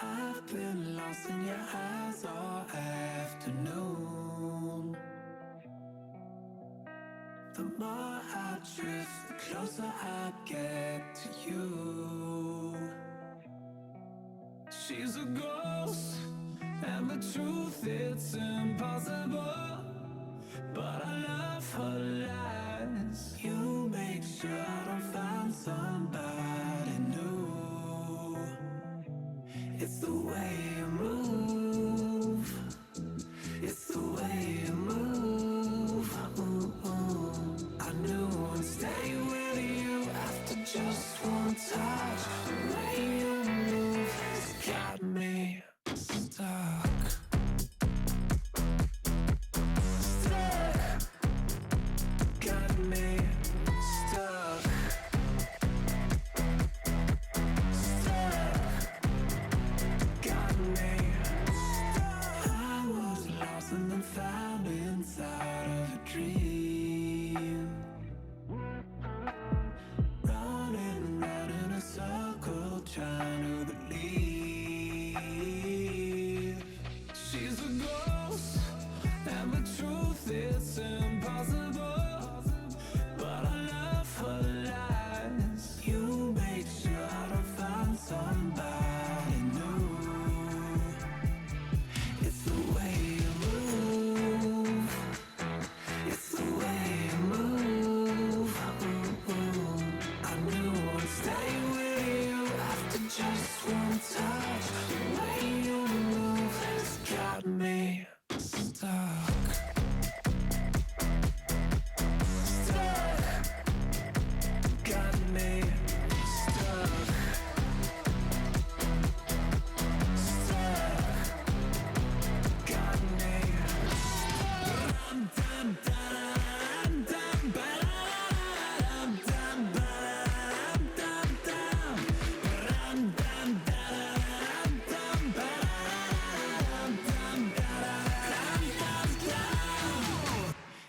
I've been lost in your eyes all afternoon. The more I drift, the closer I get to you. She's a ghost, and the truth, it's impossible. But I love her lies. You make sure I don't find somebody new. It's the way you move. It's the way you move. I knew I'd stay with you after just one touch. The way you move has got me stuck. Got me stuck. Got me stuck. I was lost and then found inside of a dream. Running round in a circle, trying to believe. She's a ghost, and the truth is impossible. But I love her lies. You make sure I don't find somebody new. It's the way you move. It's the way you move. I knew I'd stay with you after just one touch. The way you move has got me stuck. Stuck. Got me stuck. Stuck. Got me. Dum dum dum dum dum dum dum dum dum dum dum dum.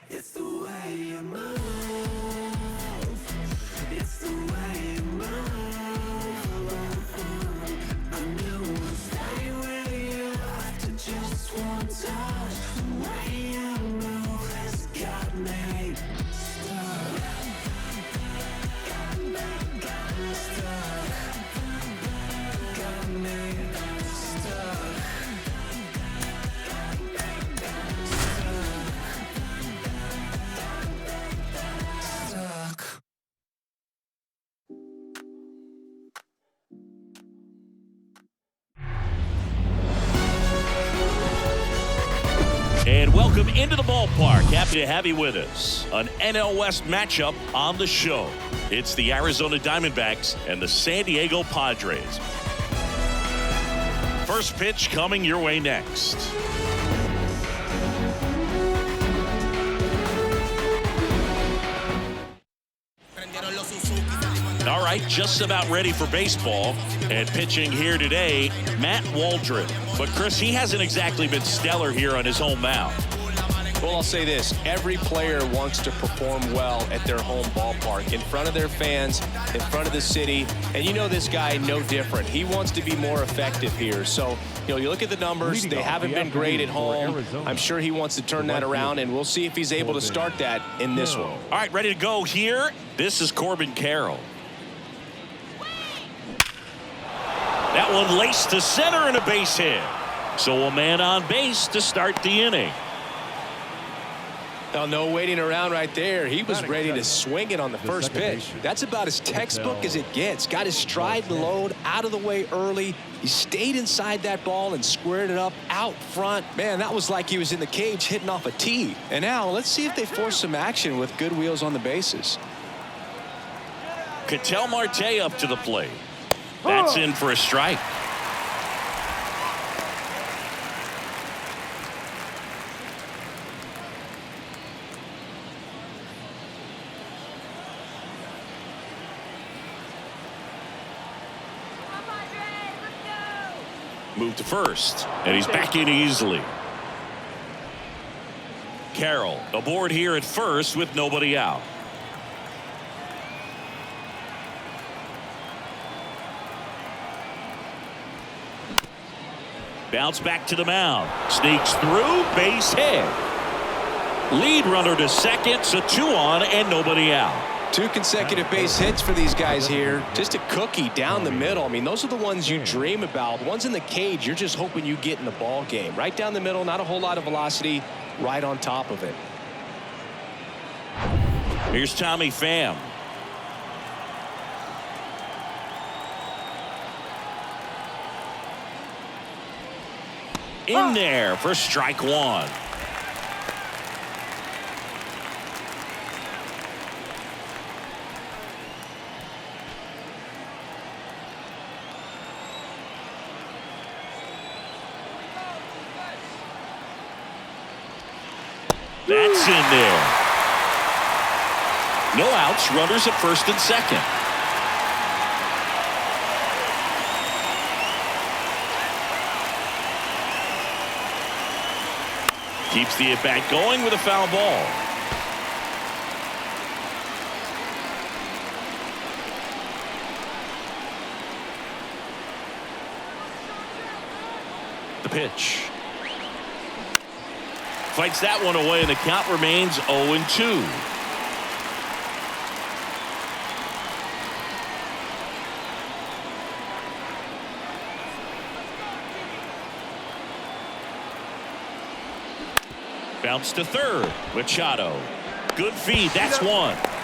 It's the way you move. It's the way you move. I knew I'd stay with you after just one touch. The way you move has got me stuck. Got me stuck. Got me stuck. Stuck. And welcome into the ballpark. Happy to have you with us. An NL West matchup on the show. It's the Arizona Diamondbacks and the San Diego Padres. First pitch coming your way next. All right, just about ready for baseball. And pitching here today, Matt Waldron. But Chris, he hasn't exactly been stellar here on his home mound. Well, I'll say this. Every player wants to perform well at their home ballpark, in front of their fans, in front of the city. And you know this guy no different. He wants to be more effective here. So, you look at the numbers. They haven't been great at home. I'm sure he wants to turn that around, and we'll see if he's able to start that in this one. All right, ready to go here. This is Corbin Carroll. That one laced to center and a base hit. So a man on base to start the inning. Now, no waiting around right there. He was ready to swing it on the first pitch. That's about as textbook as it gets. Got his stride and load out of the way early. He stayed inside that ball and squared it up out front. Man, that was like he was in the cage hitting off a tee. And now let's see if they force some action with good wheels on the bases. Ketel Marte up to the plate. That's in for a strike. Move to first, and he's back in easily. Carroll aboard here at first with nobody out. Bounce back to the mound. Sneaks through, base hit. Lead runner to second, so 2 on and nobody out. 2 consecutive base hits for these guys here. Just a cookie down the middle. I mean, those are the ones you dream about. The ones in the cage, you're just hoping you get in the ball game. Right down the middle, not a whole lot of velocity, right on top of it. Here's Tommy Pham. In there for strike 1. That's in there. No outs, runners at first and second. Keeps the at-bat going with a foul ball. The pitch. Fights that one away, and the count remains 0-2. Bounce to third. Machado. Good feed. That's 1.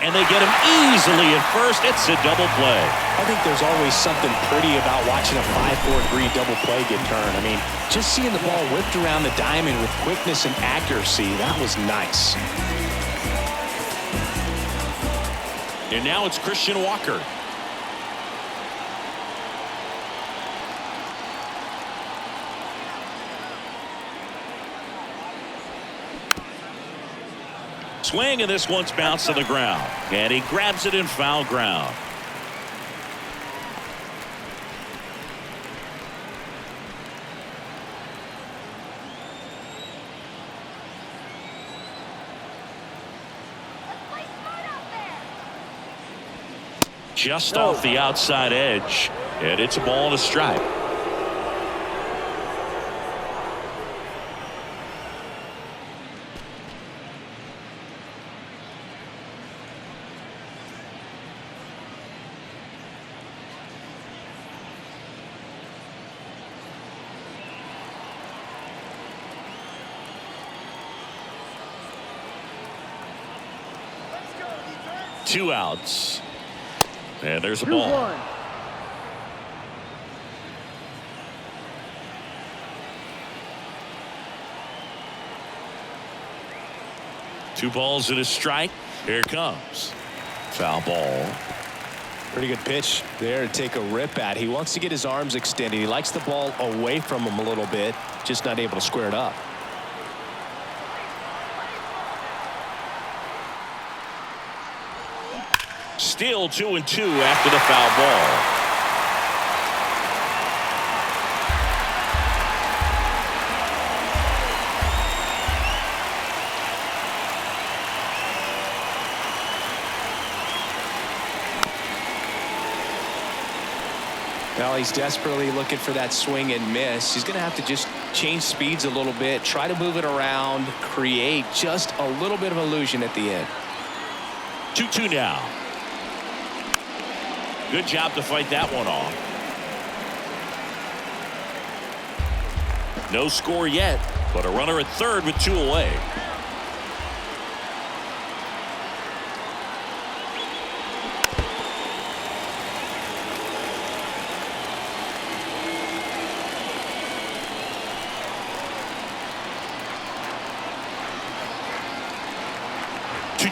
And they get him easily at first. It's a double play. I think there's always something pretty about watching a 5-4-3 double play get turned. I mean, just seeing the ball whipped around the diamond with quickness and accuracy, that was nice. And now it's Christian Walker. Swing, and this one's bounced to the ground. And he grabs it in foul ground. Just off the outside edge. And it's a ball and a strike. Two outs. And there's a ball. 2 balls and a strike. Here it comes. Foul ball. Pretty good pitch there to take a rip at. He wants to get his arms extended. He likes the ball away from him a little bit, just not able to square it up. Still 2-2 after the foul ball. Well, he's desperately looking for that swing and miss. He's going to have to just change speeds a little bit, try to move it around, create just a little bit of illusion at the end. 2-2 now. Good job to fight that one off. No score yet, but a runner at third with 2 away.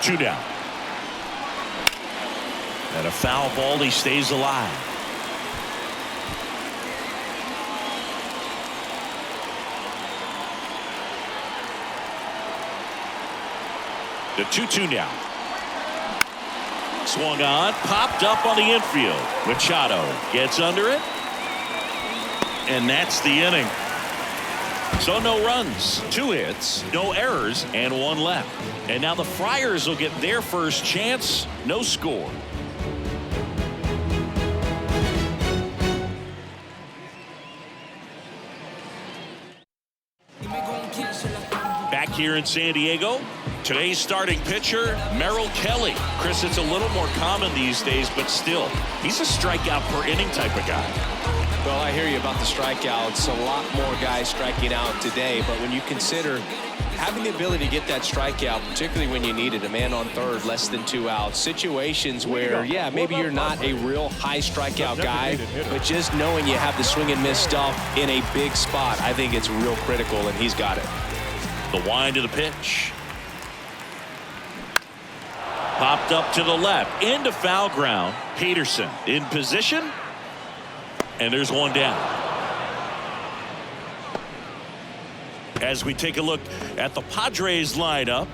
Two down. And a foul ball. He stays alive. The 2-2 now. Swung on, popped up on the infield. Machado gets under it. And that's the inning. So no runs, 2 hits, no errors, and 1 left. And now the Friars will get their first chance. No score. here in San Diego. Today's starting pitcher, Merrill. Chris, it's a little more common these days, but still, he's a strikeout per inning type of guy. Well, I hear you about the strikeouts. A lot more guys striking out today, but when you consider having the ability to get that strikeout, particularly when you need it, a man on third, less than 2 outs, situations where, yeah, maybe you're not a real high strikeout guy, but just knowing you have the swing and miss stuff in a big spot, I think it's real critical, and he's got it. The wind of the pitch. Popped up to the left, into foul ground. Peterson in position, and there's one down. As we take a look at the Padres lineup,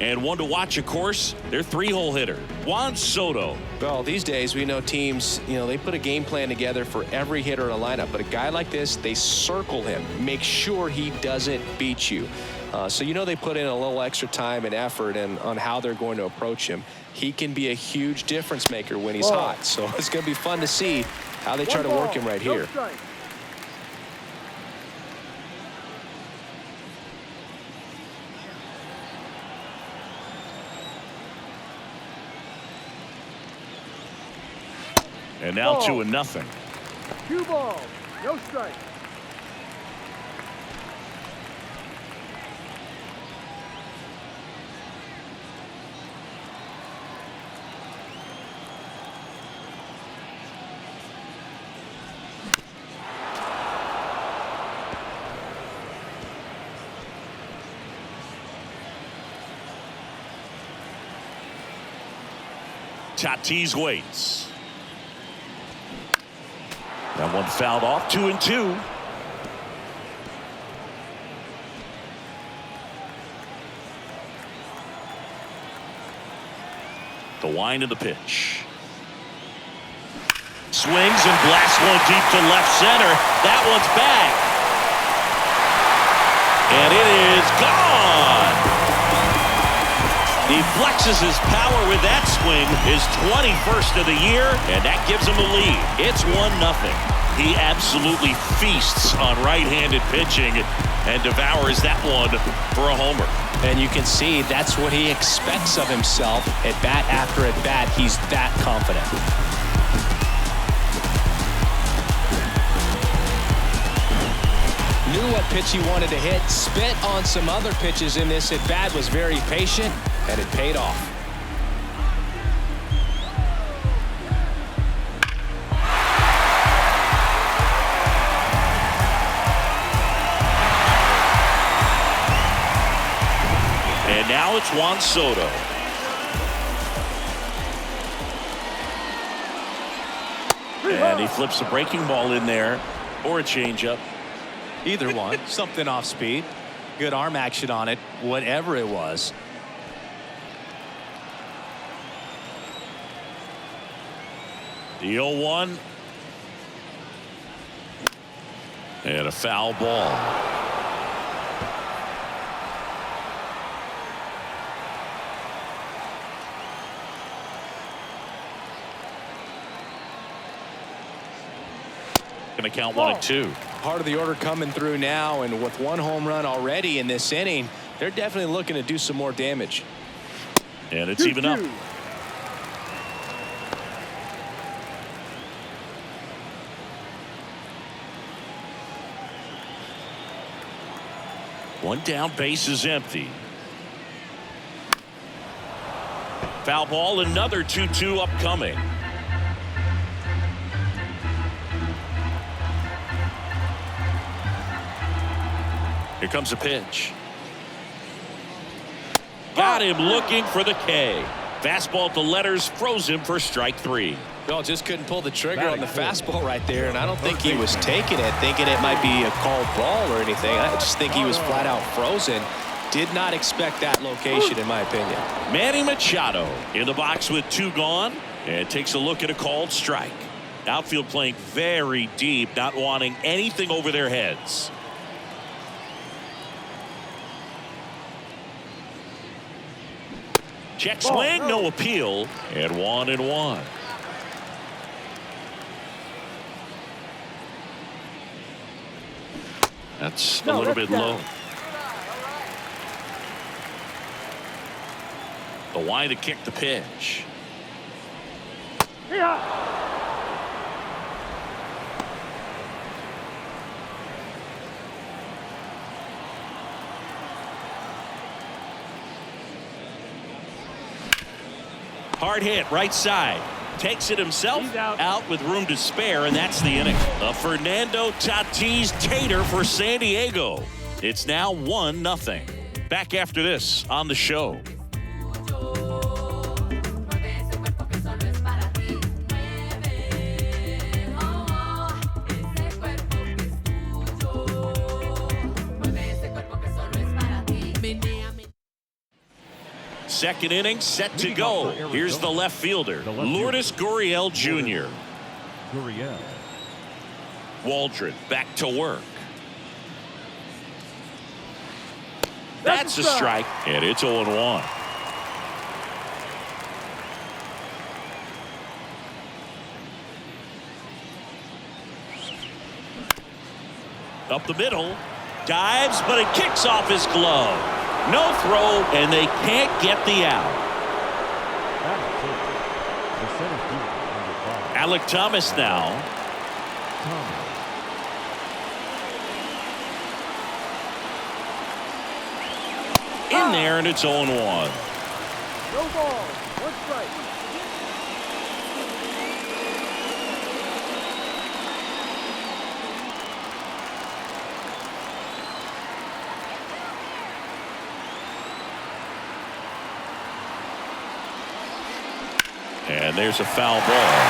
and one to watch, of course, their 3-hole hitter, Juan Soto. Well, these days we know teams, they put a game plan together for every hitter in a lineup, but a guy like this, they circle him, make sure he doesn't beat you. So they put in a little extra time and effort on how they're going to approach him. He can be a huge difference maker when he's hot, so it's going to be fun to see how they try to work him right here. And now 2-0. 2 balls, no strike. Tatis waits. That one fouled off. 2-2. The wind of the pitch. Swings and blasts one deep to left center. That one's back. And it is gone. He flexes his power with that swing, his 21st of the year, and that gives him a lead. It's 1-0. He absolutely feasts on right-handed pitching and devours that one for a homer. And you can see that's what he expects of himself at bat after at bat. He's that confident. Knew what pitch he wanted to hit, spit on some other pitches in this at bat, was very patient, and it paid off. And now it's Juan Soto. And he flips a breaking ball in there, or a changeup. Either one. Something off speed. Good arm action on it, whatever it was. The 0-1. And a foul ball. Going to count 1-2. Part of the order coming through now, and with 1 home run already in this inning, they're definitely looking to do some more damage. And it's even up. One down, base is empty. Foul ball, another 2-2 upcoming. Here comes a pitch. Got him looking for the K. Fastball to letters, froze him for strike 3. Well, just couldn't pull the trigger on the fastball right there, and I don't think he was taking it, thinking it might be a called ball or anything. I just think he was flat out frozen. Did not expect that location, in my opinion. Manny Machado in the box with 2 gone, and takes a look at a called strike. Outfield playing very deep, not wanting anything over their heads. Check swing, no appeal, and 1-1. That's a little bit low. The wide to kick the pitch. Hard hit right side. Takes it himself out with room to spare, and that's the inning. A Fernando Tatis tater for San Diego. It's now 1-0. Back after this on the show. Second inning set to go. Here's the left fielder, Lourdes Gurriel Jr. Waldron back to work. That's a strike, and it's 0-1. Up the middle, dives, but it kicks off his glove. No throw, and they can't get the out. Alec Thomas now. In there, and it's 0-1. No ball. 1 strike. And there's a foul ball.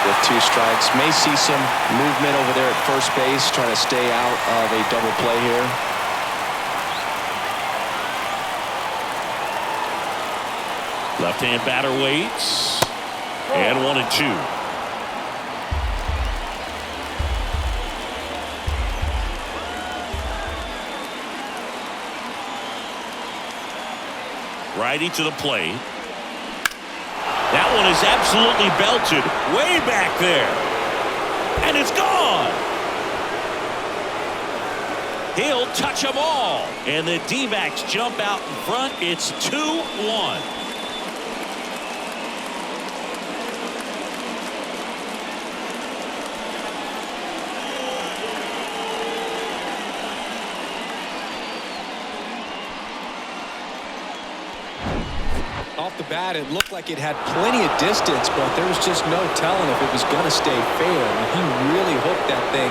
With 2 strikes. May see some movement over there at first base, trying to stay out of a double play here. Left-hand batter waits. And 1-2. Righty to the plate. That one is absolutely belted way back there. And it's gone. He'll touch them all. And the D-backs jump out in front. It's 2-1. Off the bat, it looked like it had plenty of distance, but there was just no telling if it was going to stay fair. I mean, he really hooked that thing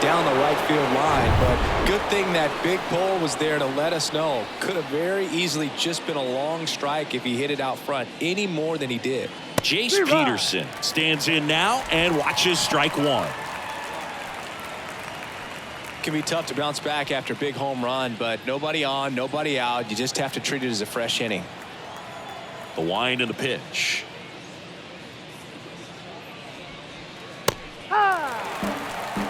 down the right field line, but good thing that big pole was there to let us know. Could have very easily just been a long strike if he hit it out front any more than he did. Jace Peterson stands in now and watches strike 1. Can be tough to bounce back after a big home run, but nobody on, nobody out. You just have to treat it as a fresh inning. The wind and the pitch. All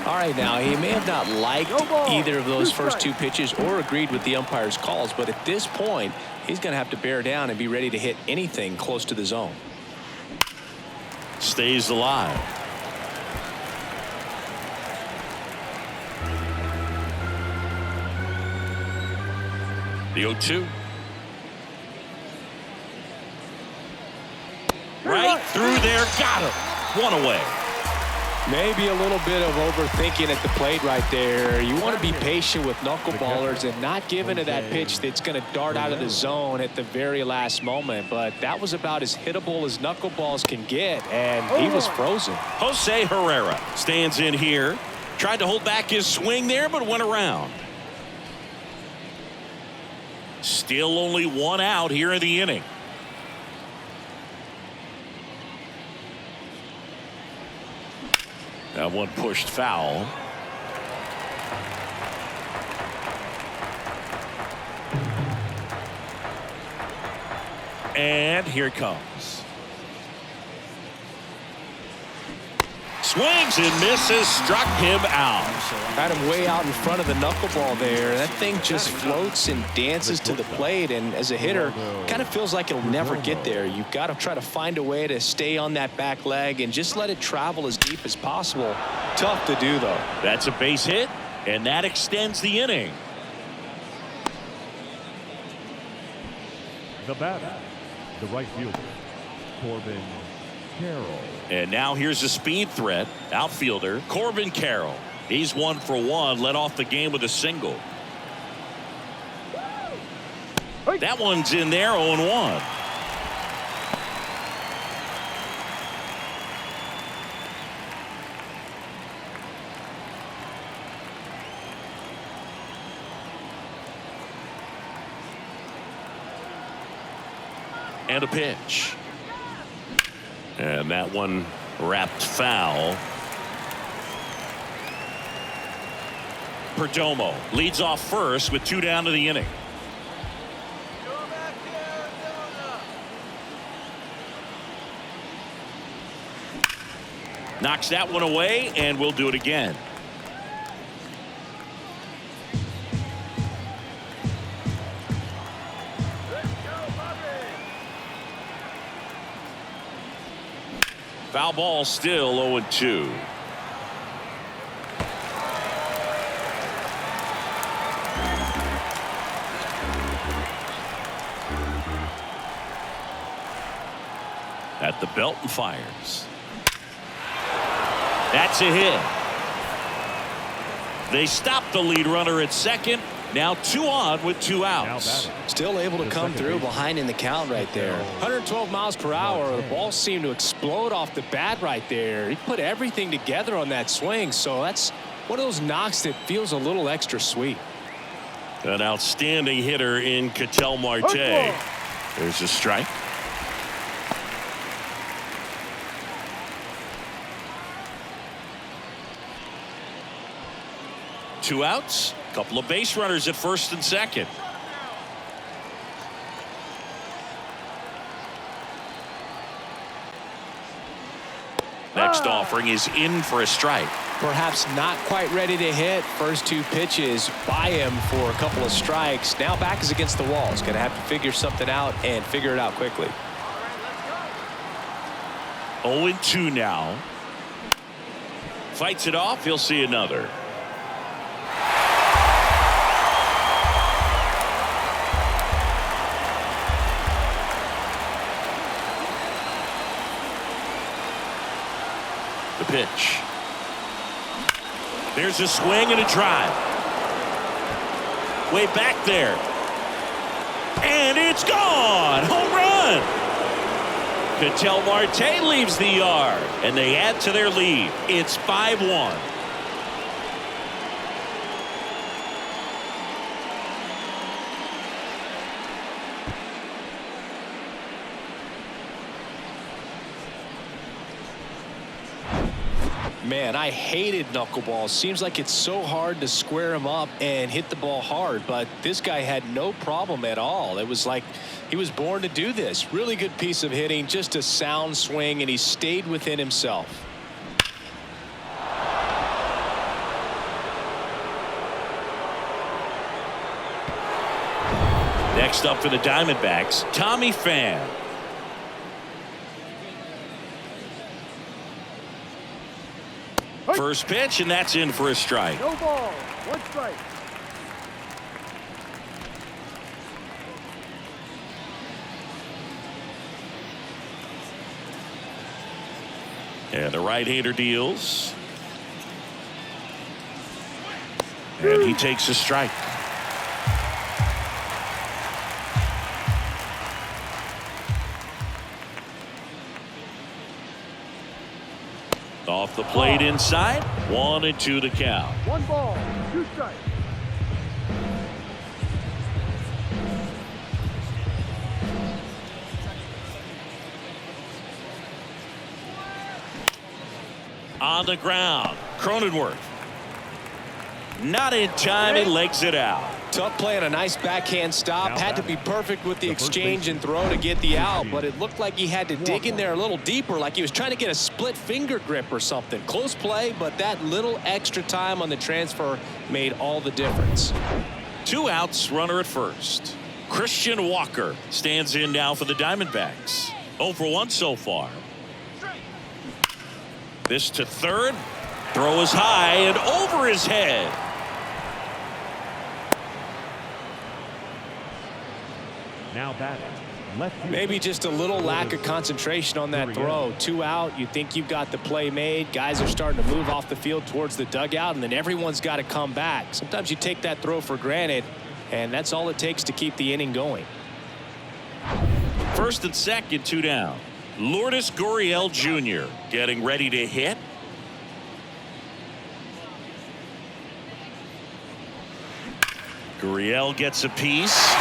right, now he may have not liked either of those first 2 pitches or agreed with the umpire's calls, but at this point he's going to have to bear down and be ready to hit anything close to the zone. Stays alive. The 0-2. Right through there, got him. 1 away. Maybe a little bit of overthinking at the plate right there. You want to be patient with knuckleballers and not give into that pitch that's going to dart out of the zone at the very last moment. But that was about as hittable as knuckleballs can get, and he was frozen. Jose Herrera stands in here. Tried to hold back his swing there, but went around. Still only 1 out here in the inning. That one pushed foul. And here it comes. Swings and misses, struck him out. Had him way out in front of the knuckleball there. That thing just floats and dances to the plate, and as a hitter, kind of feels like it'll never get there. You've got to try to find a way to stay on that back leg and just let it travel as deep as possible. Tough to do, though. That's a base hit, and that extends the inning. The batter, the right fielder, Corbin Carroll. And now here's a speed threat. Outfielder Corbin Carroll. He's 1 for 1. Led off the game with a single. That one's in there. 0-1. And a pitch. And that one wrapped foul. Perdomo leads off first with 2 down to the inning. Knocks that one away, and we'll do it again. Foul ball, still 0-2. At the belt and fires. That's a hit. They stop the lead runner at second. Now 2 on with 2 outs. Still able to come through behind in the count right there. 112 miles per hour. The ball seemed to explode off the bat right there. He put everything together on that swing. So that's one of those knocks that feels a little extra sweet. An outstanding hitter in Ketel Marte. There's a strike. Two outs. Couple of base runners at first and second. Next offering is in for a strike. Perhaps not quite ready to hit. First 2 pitches by him for a couple of strikes. Now back is against the wall. He's going to have to figure something out and figure it out quickly. 0-2 now. Fights it off. He'll see another. The pitch. There's a swing and a drive. Way back there. And it's gone. Home run. Ketel Marte leaves the yard, and they add to their lead. It's 5-1. Man, I hated knuckleballs. Seems like it's so hard to square him up and hit the ball hard, but this guy had no problem at all. It was like he was born to do this. Really good piece of hitting, just a sound swing, and he stayed within himself. Next up for the Diamondbacks, Tommy Pham. First pitch, and that's in for a strike. No ball. 1 strike. And the right-hander deals. And he takes a strike. Off the plate inside. 1-2 the count. 1 ball. 2 strikes. On the ground. Cronenworth. Not in time. He legs it out. Tough play and a nice backhand stop. Had to be perfect with the exchange and throw to get the out, but it looked like he had to dig in there a little deeper, like he was trying to get a split finger grip or something. Close play, but that little extra time on the transfer made all the difference. 2 outs, runner at first. Christian Walker stands in now for the Diamondbacks. 0 for 1 so far. This to third. Throw is high and over his head. Now batting, left field. Maybe just a little lack of concentration on that throw. 2 out. You think you've got the play made. Guys are starting to move off the field towards the dugout, and then everyone's got to come back. Sometimes you take that throw for granted, and that's all it takes to keep the inning going. First and second, 2 down. Lourdes Gurriel Jr. getting ready to hit. Gurriel gets a piece.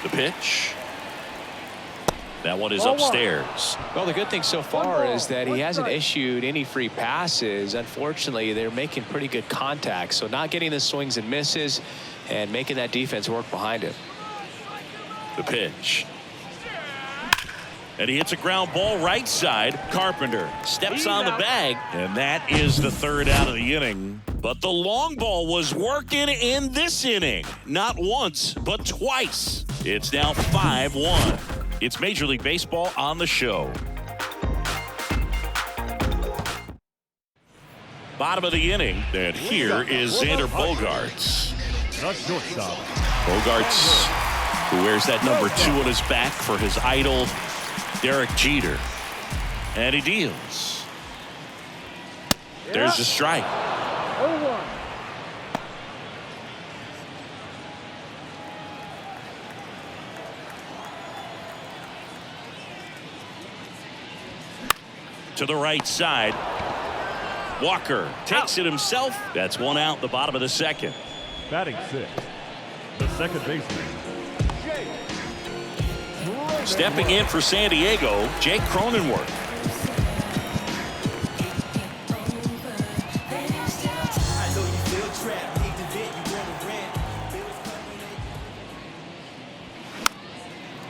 The pitch. That one is upstairs. Well, the good thing so far is that he hasn't issued any free passes. Unfortunately, they're making pretty good contact, so not getting the swings and misses and making that defense work behind him. The pitch. And he hits a ground ball right side. Carpenter steps on the bag, and that is the 3rd out of the inning. But the long ball was working in this inning. Not once, but twice. It's now 5-1. It's Major League Baseball on the show. Bottom of the inning, and here is Xander Bogaerts. The shortstop. Bogaerts, who wears that number 2 on his back for his idol, Derek Jeter. And he deals. There's a strike. 0-1. To the right side. Walker takes it himself. That's 1 out, the bottom of the second. Batting 6. The second baseman. Stepping in for San Diego, Jake Cronenworth.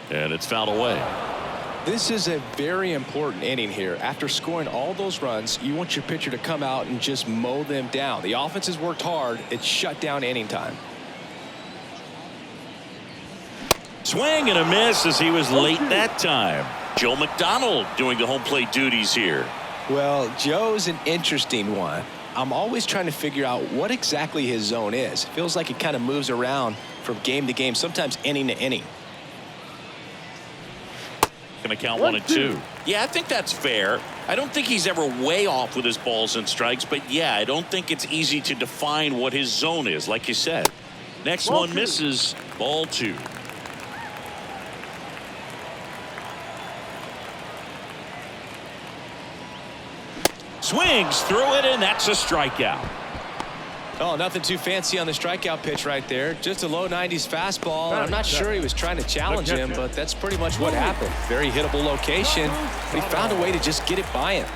And it's fouled away. This is a very important inning here. After scoring all those runs, you want your pitcher to come out and just mow them down. The offense has worked hard. It's shut down inning time. Swing and a miss as he was late that time. Joe McDonald doing the home plate duties here. Well, Joe's an interesting one. I'm always trying to figure out what exactly his zone is. It feels like he kind of moves around from game to game, sometimes inning to inning. Going to count 1 and 2. Yeah, I think that's fair. I don't think he's ever way off with his balls and strikes, but yeah, I don't think it's easy to define what his zone is, like you said. Next one misses. Ball 2. Swings through it, and that's a strikeout. Oh, nothing too fancy on the strikeout pitch right there. Just a low 90s fastball. I'm not sure he was trying to challenge him, but that's pretty much what happened. Very hittable location, but he found a way to just get it by him.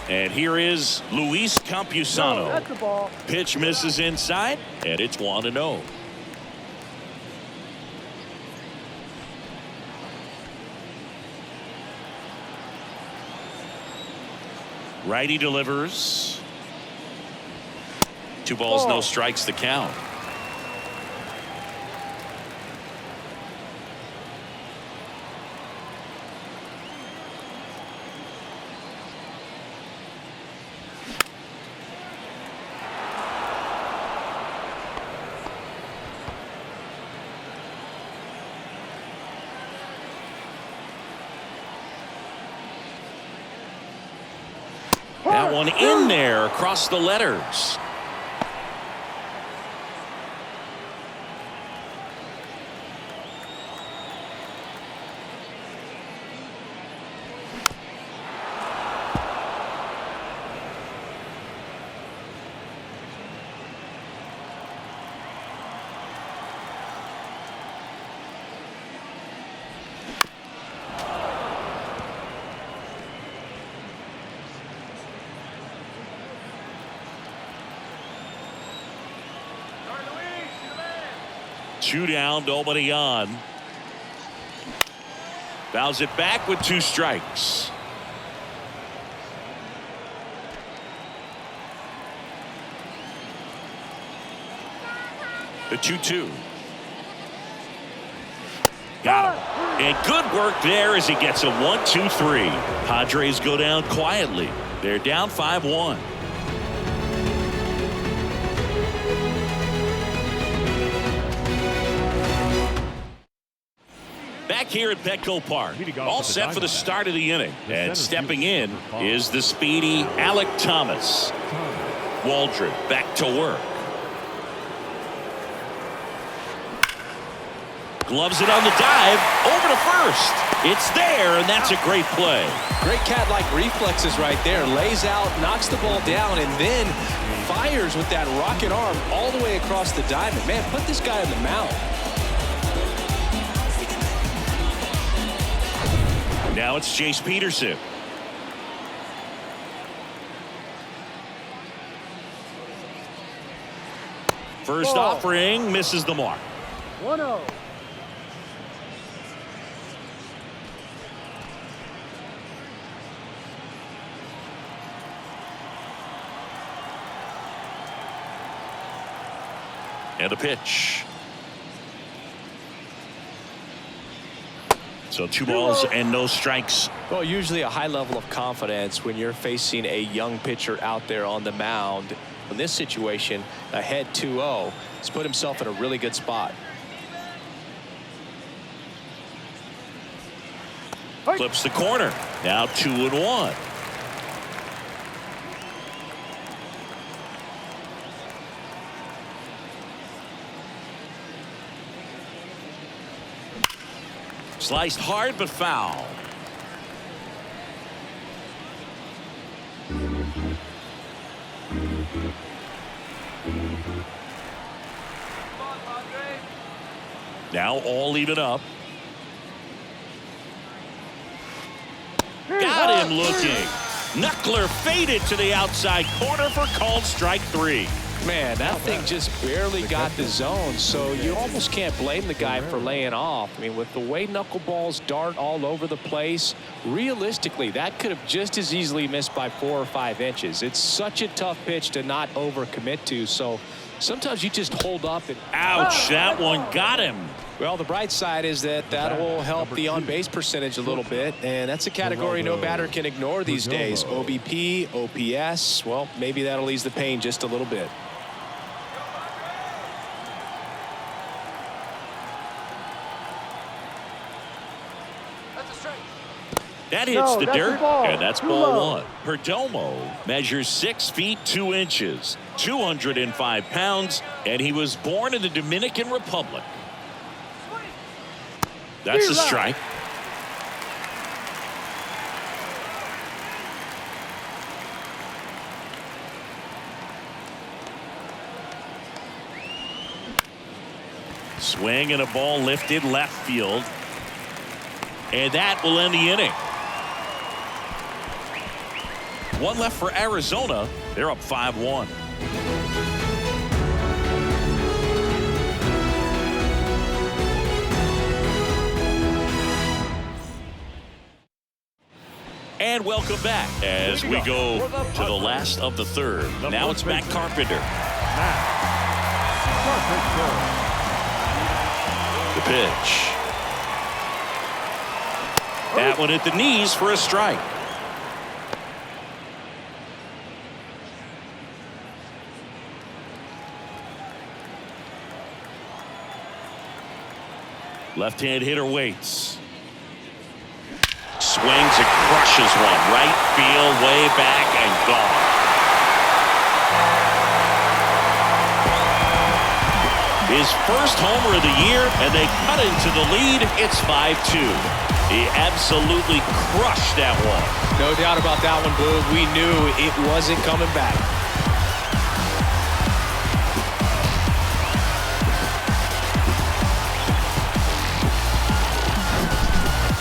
And here is Luis Campusano. That's the ball. Pitch misses inside, and it's 1-0. Righty delivers. 2 balls, no strikes, the count. That one in there across the letters. Two down, nobody on. Fouls it back with 2 strikes. The 2-2. Got him. And good work there as he gets a 1-2-3. Padres go down quietly. They're down 5-1. Back here at Petco Park, all set for the start of the inning. And stepping in is the speedy Alec Thomas. Waldron back to work. Gloves it on the dive, over to first. It's there, and that's a great play. Great cat-like reflexes right there. Lays out, knocks the ball down, and then fires with that rocket arm all the way across the diamond. Man, put this guy on the mound. Now it's Chase Peterson. First offering misses the mark. 1-0. And a pitch. So 2 balls and no strikes. Well, usually a high level of confidence when you're facing a young pitcher out there on the mound. In this situation, ahead 2-0, he's put himself in a really good spot. Flips the corner. Now 2-1. Sliced hard but foul. Now all even up. Got him looking. Knuckler faded to the outside corner for called strike 3. Man, that thing just barely got the zone, so you almost can't blame the guy for laying off. I mean, with the way knuckleballs dart all over the place, realistically, that could have just as easily missed by 4 or 5 inches. It's such a tough pitch to not overcommit to, so sometimes you just hold up and... Ouch, that one got him. Well, the bright side is that will help the on-base percentage a little bit, and that's a category no batter can ignore these days. OBP, OPS, well, maybe that'll ease the pain just a little bit. That hits the dirt, and that's ball 1. Perdomo measures 6 feet 2 inches, 205 pounds, and he was born in the Dominican Republic. That's a strike. Swing and a ball lifted left field. And that will end the inning. 1 left for Arizona. They're up 5-1. And welcome back as we go to the last of the third. Now it's Matt Carpenter. The pitch. That one at the knees for a strike. Left-hand hitter waits. Swings and crushes one. Right field, way back and gone. His first homer of the year, and they cut into the lead. It's 5-2. He absolutely crushed that one. No doubt about that one, Boog. We knew it wasn't coming back.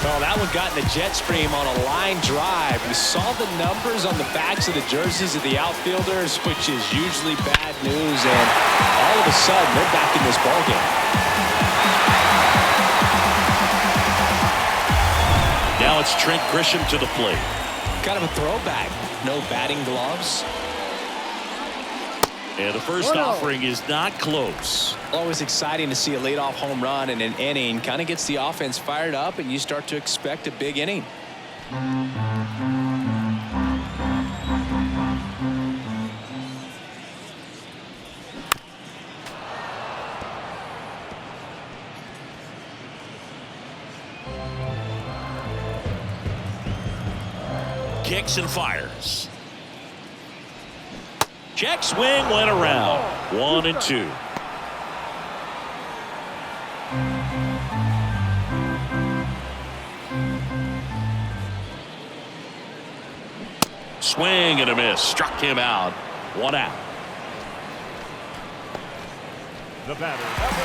Well, that one got in the jet stream on a line drive. We saw the numbers on the backs of the jerseys of the outfielders, which is usually bad news, and all of a sudden, they're back in this ballgame. Now it's Trent Grisham to the plate. Kind of a throwback. No batting gloves. And the first offering is not close. Always exciting to see a leadoff home run in an inning. Kind of gets the offense fired up, and you start to expect a big inning. Kicks and fires. Check swing went around. 1-2. Swing and a miss. Struck him out. 1 out.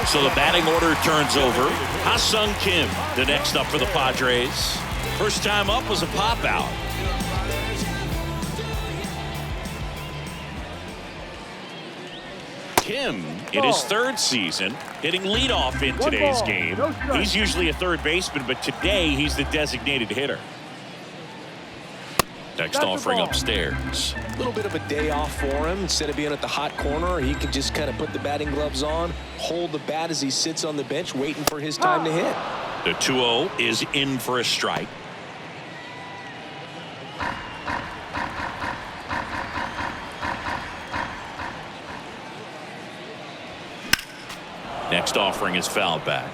So the batting order turns over. Ha-Sung Kim, the next up for the Padres. First time up was a pop out. Kim, in his 3rd season, hitting leadoff in today's game. He's usually a third baseman, but today he's the designated hitter. Next offering upstairs. A little bit of a day off for him. Instead of being at the hot corner, he can just kind of put the batting gloves on, hold the bat as he sits on the bench, waiting for his time to hit. The 2-0 is in for a strike. Next offering is fouled back.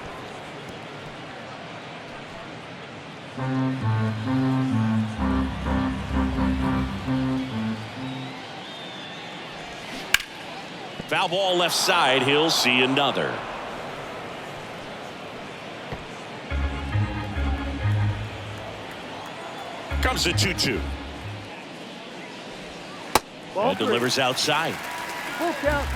Foul ball left side. He'll see another. Comes the 2-2. And delivers outside. Full count.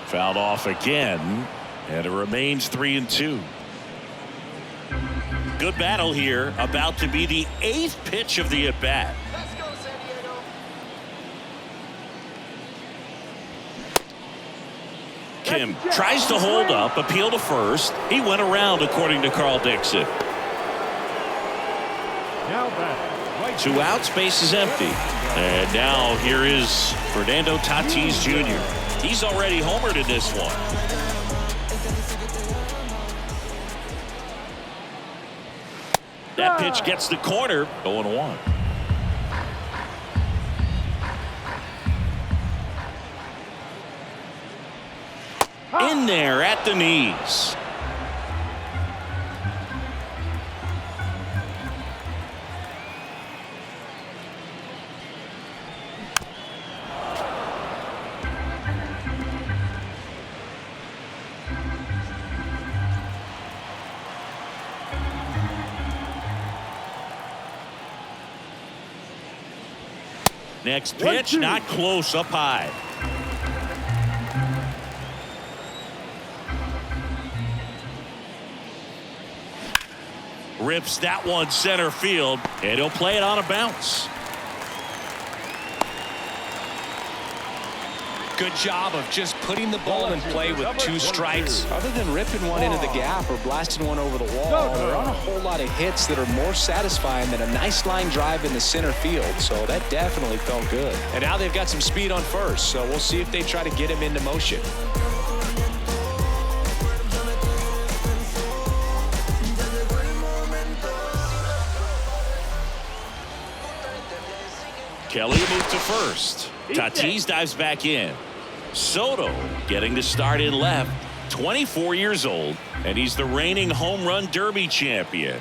Fouled off again, and it remains 3-2. Good battle here, about to be the 8th pitch of the at-bat. Let's go, San Diego. Kim tries to hold up, appeal to first. He went around, according to Carl Dixon. Now back. 2 outs, base is empty. And now here is Fernando Tatis Jr. He's already homered in this one. That pitch gets the corner. 0-1. In there at the knees. Next pitch, not close, up high. Rips that one center field, and he'll play it on a bounce. Good job of just putting the ball in play with 2 strikes. Other than ripping one into the gap or blasting one over the wall, there aren't a whole lot of hits that are more satisfying than a nice line drive in the center field. So that definitely felt good. And now they've got some speed on first, so we'll see if they try to get him into motion. Kelly moved to first. Tatis dives back in. Soto getting the start in left. 24 years old, and he's the reigning home run derby champion.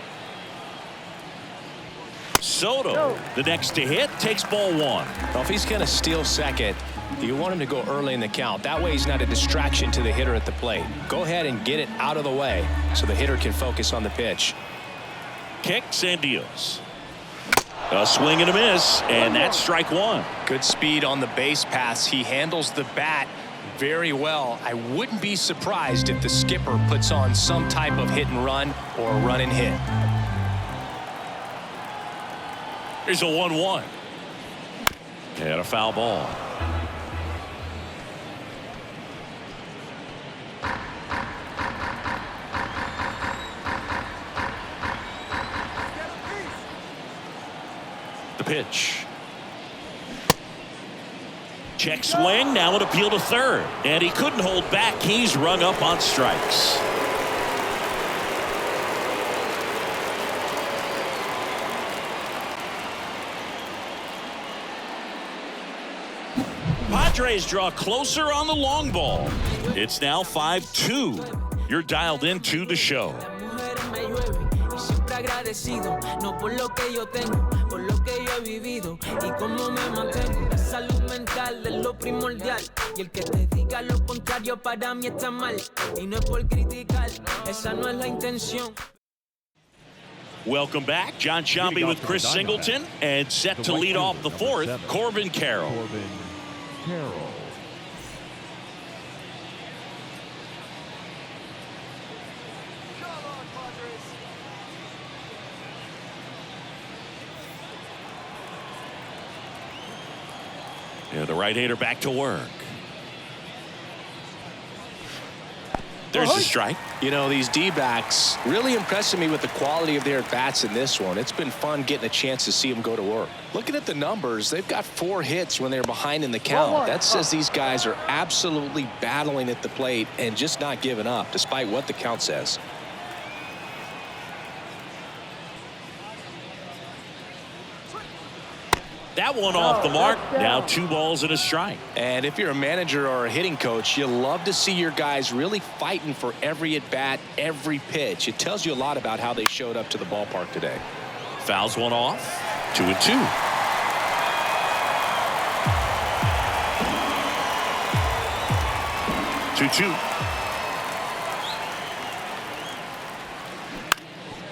Soto, the next to hit, takes ball 1. Well, if he's going to steal second, you want him to go early in the count. That way he's not a distraction to the hitter at the plate. Go ahead and get it out of the way so the hitter can focus on the pitch. Kicks and deals. A swing and a miss, and that's strike 1. Good speed on the base pass. He handles the bat very well. I wouldn't be surprised if the skipper puts on some type of hit and run or a run and hit. Here's a 1-1. And a foul ball. The pitch. Check swing. Now an appeal to third. And he couldn't hold back. He's rung up on strikes. Padres draw closer on the long ball. It's now 5-2. You're dialed into the show. Agradecido, no por lo que yo tengo, por lo que yo he vivido y cómo me mantengo. La salud mental es lo primordial y el que te diga lo contrario para mí está mal y no es por criticar, esa no es la intención. Welcome back. John Shambi with Chris Singleton and set to lead off the fourth, Corbin Carroll. Yeah, the right-hander back to work. There's a strike. You know, these D-backs really impressing me with the quality of their at-bats in this one. It's been fun getting a chance to see them go to work. Looking at the numbers, they've got 4 hits when they're behind in the count. That says these guys are absolutely battling at the plate and just not giving up, despite what the count says. That one off the mark. Now 2 balls and a strike. And if you're a manager or a hitting coach, you love to see your guys really fighting for every at-bat, every pitch. It tells you a lot about how they showed up to the ballpark today. Fouls one off. 2-2.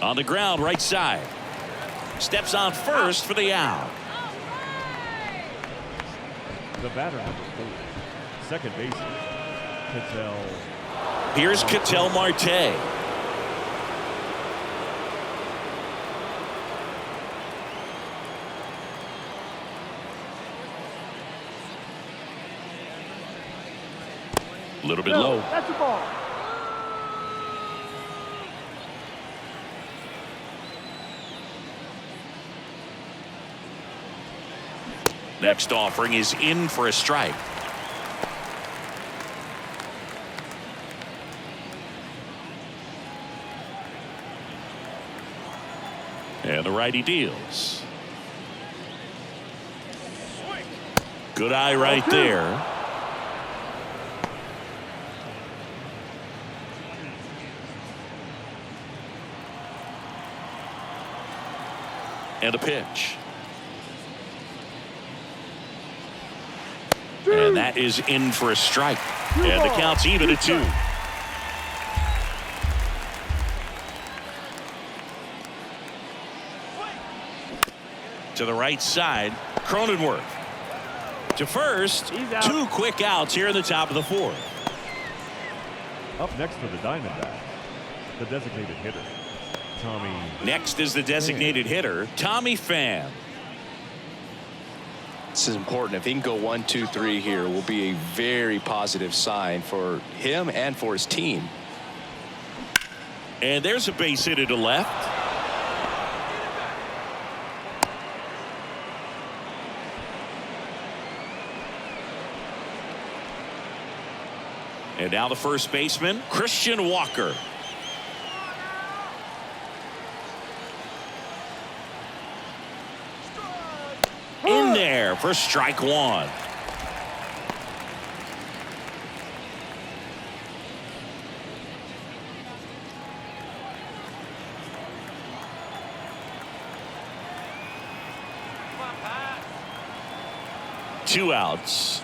On the ground, right side. Steps on first for the out. The batter number 4, second baseman, Ketel. Here's Ketel Marte. A little bit low. That's a ball. Next offering is in for a strike. And the righty deals. Good eye right there. And a pitch. And that is in for a strike. And the count's even at 2. To the right side, Cronenworth. To first, 2 quick outs here in the top of the 4th. Up next for the Diamondbacks, the designated hitter, Tommy. Next is the designated hitter, Tommy Pham. This is important. If he can go 1, 2, 3 here, will be a very positive sign for him and for his team. And there's a base hit to left. And now the first baseman, Christian Walker. In there for strike 1. Two outs.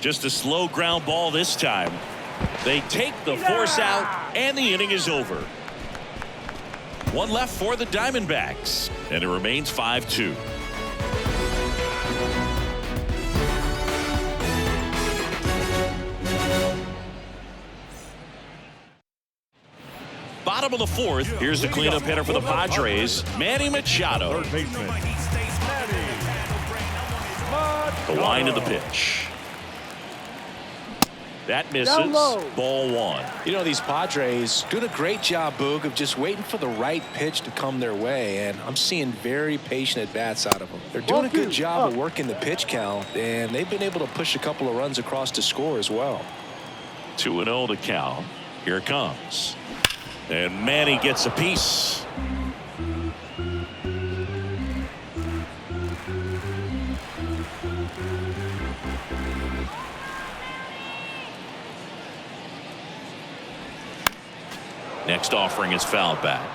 Just a slow ground ball this time. They take the force out, and the inning is over. 1 left for the Diamondbacks, and it remains 5-2. Bottom of the 4th. Here's the cleanup hitter for the Padres, Manny Machado. Third baseman, The line of the pitch. That misses. Down low. Ball one. You know, these Padres doing a great job, Boog, of just waiting for the right pitch to come their way, and I'm seeing very patient at-bats out of them. They're doing a good job of working the pitch count, and they've been able to push a couple of runs across to score as well. 2-0 to count. Here it comes. And Manny gets a piece. Next offering is fouled back.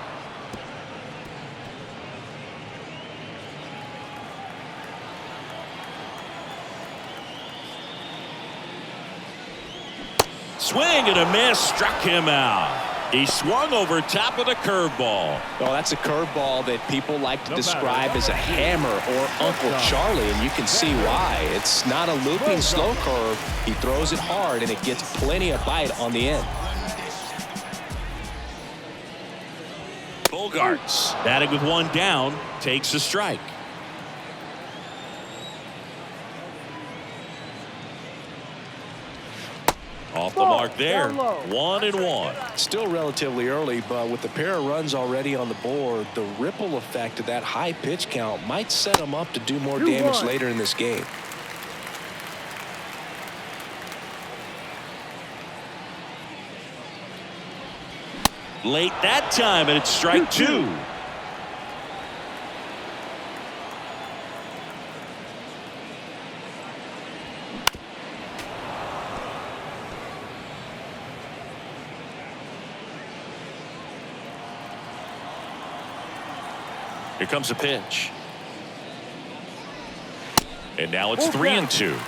Swing and a miss, struck him out. He swung over top of the curveball. Oh, that's a curveball that people like to describe as a hammer or Uncle Charlie, and you can see why. It's not a looping slow curve. He throws it hard, and it gets plenty of bite on the end. Bogarts, batting with one down, takes a strike. Off the mark there. 1-1. Still relatively early, but with the pair of runs already on the board, the ripple effect of that high pitch count might set him up to do more damage later in this game. Late that time, and it's strike two. Here comes a pitch. And now it's 3-2.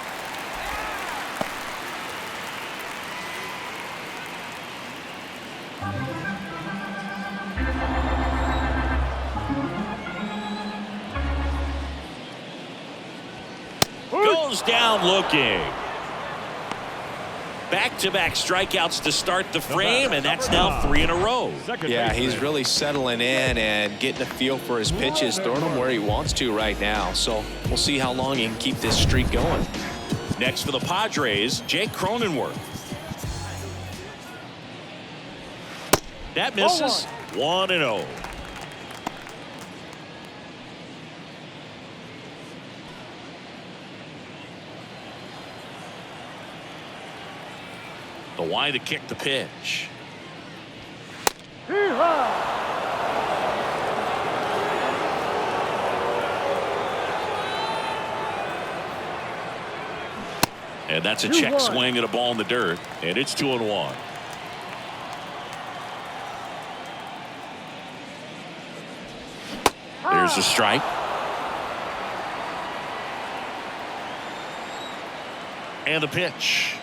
Goes down looking. Back-to-back strikeouts to start the frame, and that's now 3 in a row. Yeah, he's really settling in and getting a feel for his pitches, throwing them where he wants to right now. So we'll see how long he can keep this streak going. Next for the Padres, Jake Cronenworth. That misses. 1-0. The wide to kick the pitch. And that's a check swing at a ball in the dirt, and it's 2-1. There's a strike. And a pitch.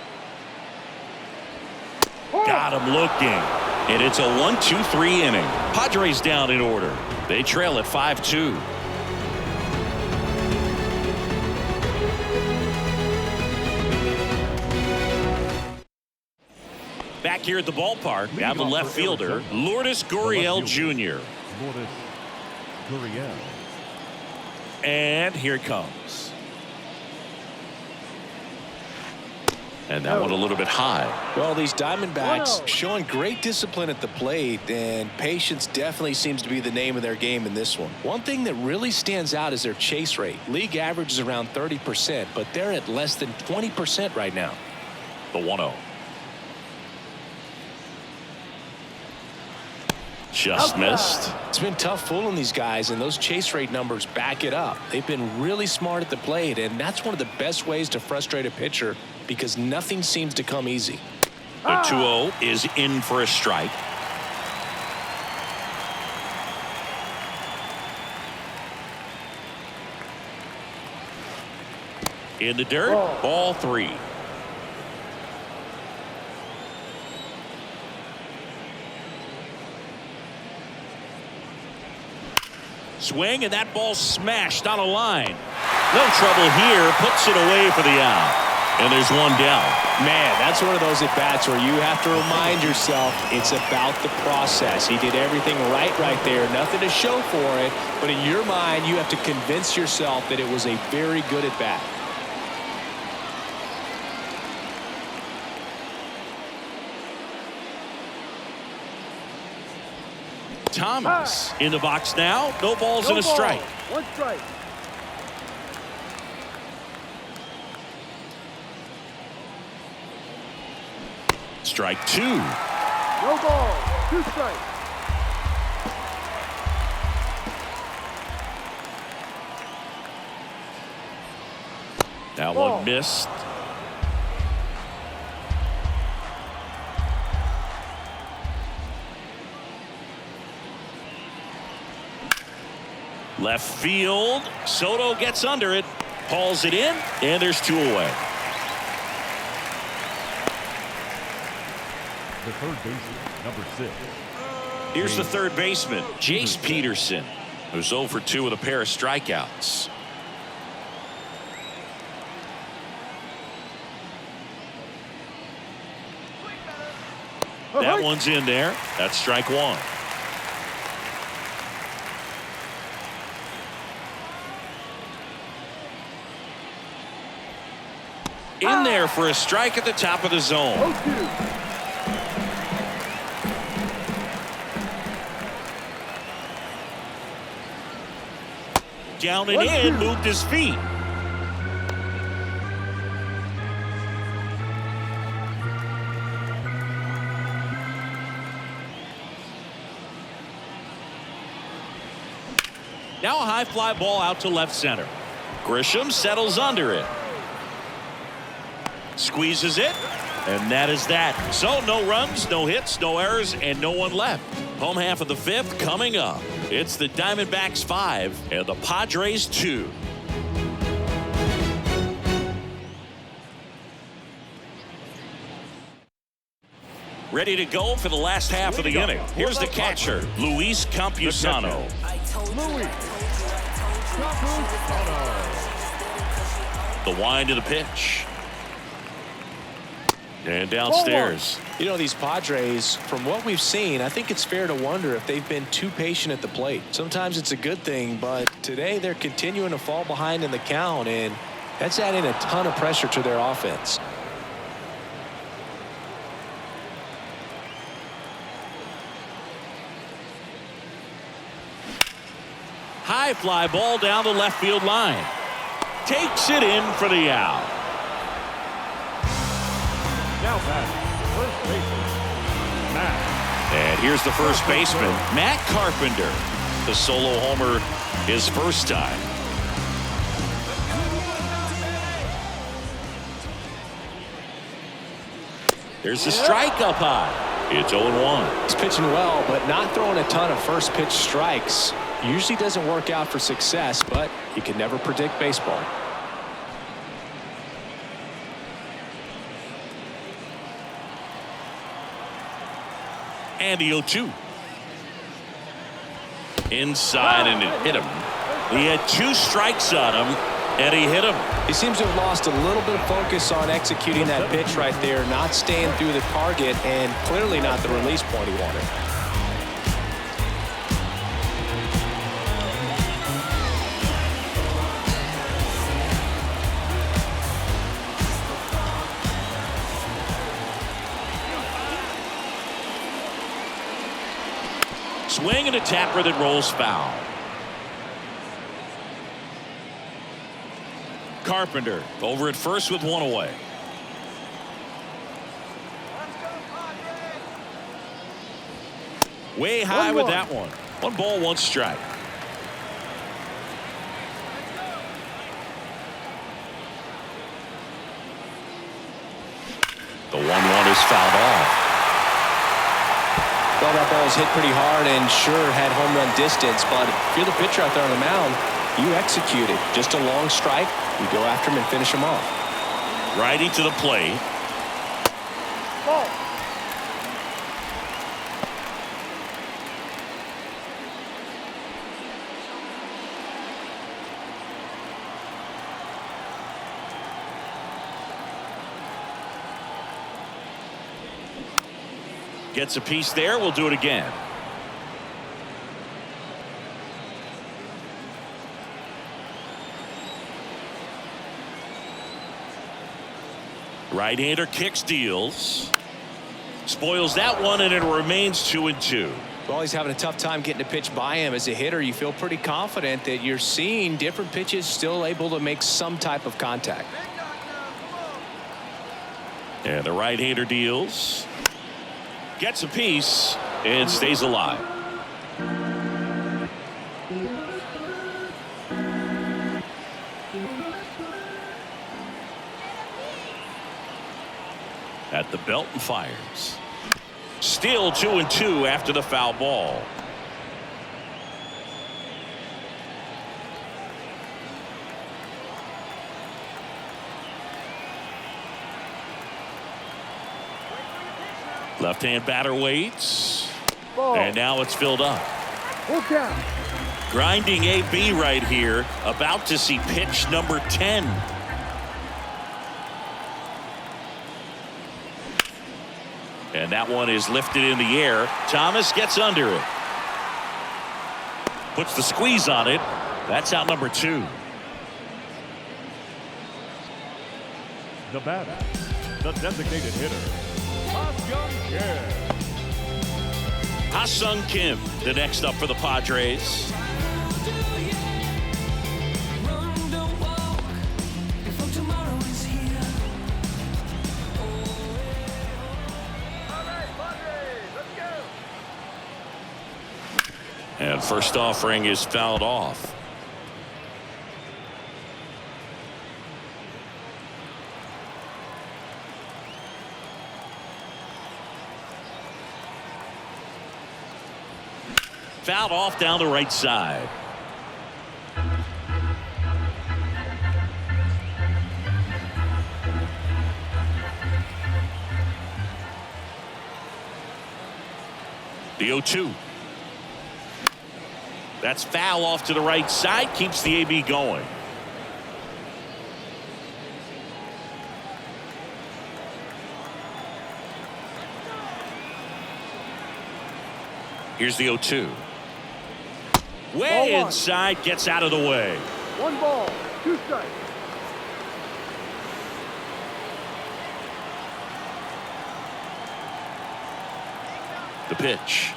Got him looking. And it's a 1-2-3 inning. Padres down in order. They trail at 5-2. Back here at the ballpark, now the left fielder, Lourdes Gurriel Jr. Lourdes Gurriel. And here it comes. And that one a little bit high. Well, these Diamondbacks showing great discipline at the plate, and patience definitely seems to be the name of their game in this one. One thing that really stands out is their chase rate. League average is around 30%, but they're at less than 20% right now. The 1-0. Just missed. It's been tough fooling these guys, and those chase rate numbers back it up. They've been really smart at the plate, and that's one of the best ways to frustrate a pitcher because nothing seems to come easy. The 2-0 is in for a strike. In the dirt, ball 3. Swing, and that ball smashed on a line. No trouble here, puts it away for the out. And there's one down. Man, that's one of those at-bats where you have to remind yourself it's about the process. He did everything right there. Nothing to show for it. But in your mind, you have to convince yourself that it was a very good at-bat. Thomas in the box now. No balls and a strike. One strike. Strike 2. No ball. 2 strikes. That Ball. one missed. Left field. Soto gets under it. Hauls it in. And there's 2 away. The third baseman, number 6. Here's the third baseman, Jace Peterson, who's 0 for 2 with a pair of strikeouts. That one's in there. That's strike 1. In there for a strike at the top of the zone. 0-2. Down and in, moved his feet. Now a high fly ball out to left center. Grisham settles under it. Squeezes it. And that is that. So no runs, no hits, no errors, and no one left. Home half of the 5th coming up. It's the Diamondbacks 5 and the Padres 2. Ready to go for the last half of the inning. Here's the catcher, Luis Campusano. The wind of the pitch. And downstairs. You know, these Padres, from what we've seen, I think it's fair to wonder if they've been too patient at the plate. Sometimes it's a good thing, but today they're continuing to fall behind in the count, and that's adding a ton of pressure to their offense. High fly ball down the left field line. Takes it in for the out. Now batting, first baseman, Matt. And here's the first baseman, Matt Carpenter. The solo homer his first time. There's the strike up high. It's 0-1. He's pitching well, but not throwing a ton of first pitch strikes. Usually doesn't work out for success, but you can never predict baseball. And the 0-2. Inside, and it hit him. He had 2 strikes on him, and he hit him. He seems to have lost a little bit of focus on executing that pitch right there, not staying through the target, and clearly not the release point he wanted. Swing and a tapper that rolls foul. Carpenter over at first with 1 away. Way high with that one. 1 ball, 1 strike. The 1-1 is fouled off. Well, that ball was hit pretty hard and sure had home run distance, but if you're the pitcher out there on the mound, you execute it. Just a long strike, you go after him and finish him off. Righty to the plate. Ball. Gets a piece there. We'll do it again. Right-hander kicks, deals. Spoils that one, and it remains 2-2. Well, he's having a tough time getting a pitch by him. As a hitter, you feel pretty confident that you're seeing different pitches still able to make some type of contact. And the right-hander deals. Gets a piece and stays alive. At the belt and fires. Still 2-2 after the foul ball. Left-hand batter waits. Ball. And now it's filled up. Full count. Grinding AB right here. About to see pitch number 10. And that one is lifted in the air. Thomas gets under it. Puts the squeeze on it. That's out number 2. The batter, the designated hitter, Ha-Sung Kim, the next up for the Padres. And first offering is fouled off. Fouled off down the right side. The 0-2. That's foul off to the right side. Keeps the AB going. Here's the 0-2. Way inside. Gets out of the way. 1 ball, 2 strikes. The pitch.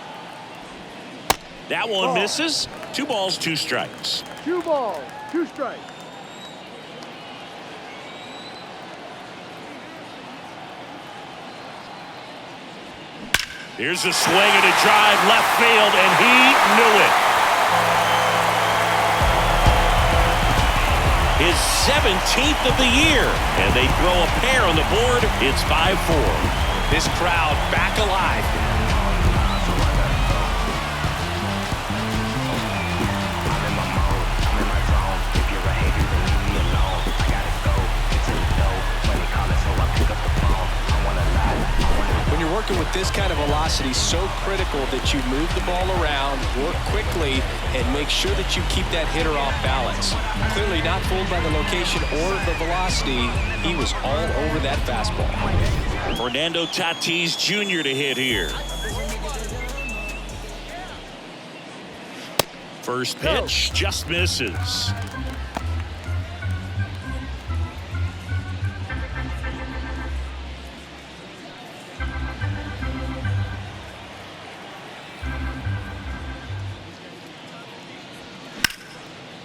That one misses. 2 balls, 2 strikes. 2 balls, 2 strikes. Here's a swing and a drive left field, and he knew it. His 17th of the year, and they throw a pair on the board. It's 5-4. This crowd back alive. When you're working with this kind of velocity, so critical that you move the ball around, work quickly, and make sure that you keep that hitter off balance. Clearly not fooled by the location or the velocity. He was all over that fastball. Fernando Tatis Jr. to hit here. First pitch just misses.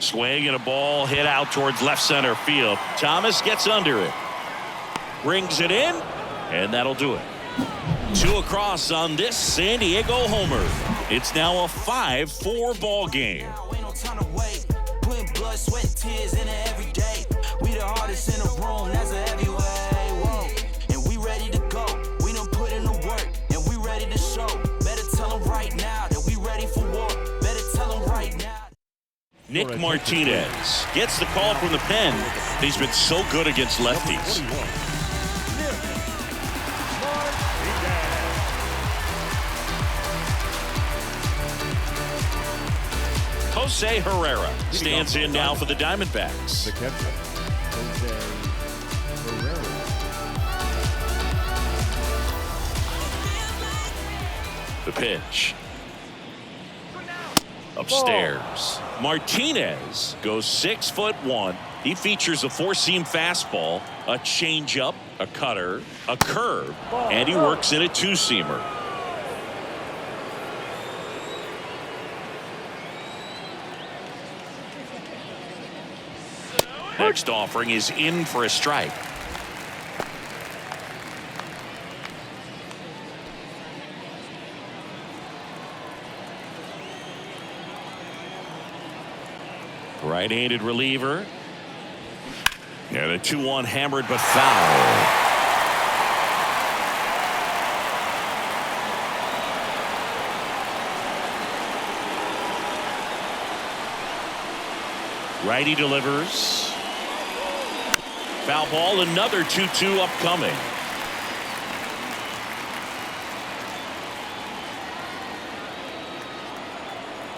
Swing and a ball hit out towards left center field. Thomas gets under it. Brings it in, and that'll do it. 2 across on this San Diego homer. It's now a 5-4 ball game. Ain't no time to wait. Putting blood, sweat, and tears in it every day. We the hardest in the room, that's a heavyweight. Whoa. And we ready to go. We done put in the work, and we ready to show. Better tell them right now that we ready for war. Better tell them right now. Nick Martinez gets the call from the pen. He's been so good against lefties. Jose Herrera stands in now for the Diamondbacks. The catcher, Jose Herrera. The pitch. Upstairs. Martinez goes 6'1". He features a 4-seam fastball, a changeup, a cutter, a curve, and he works in a 2-seamer. Next offering is in for a strike. Right-handed reliever. And a 2-1 hammered but foul. Righty delivers. Foul ball. Another 2-2 upcoming.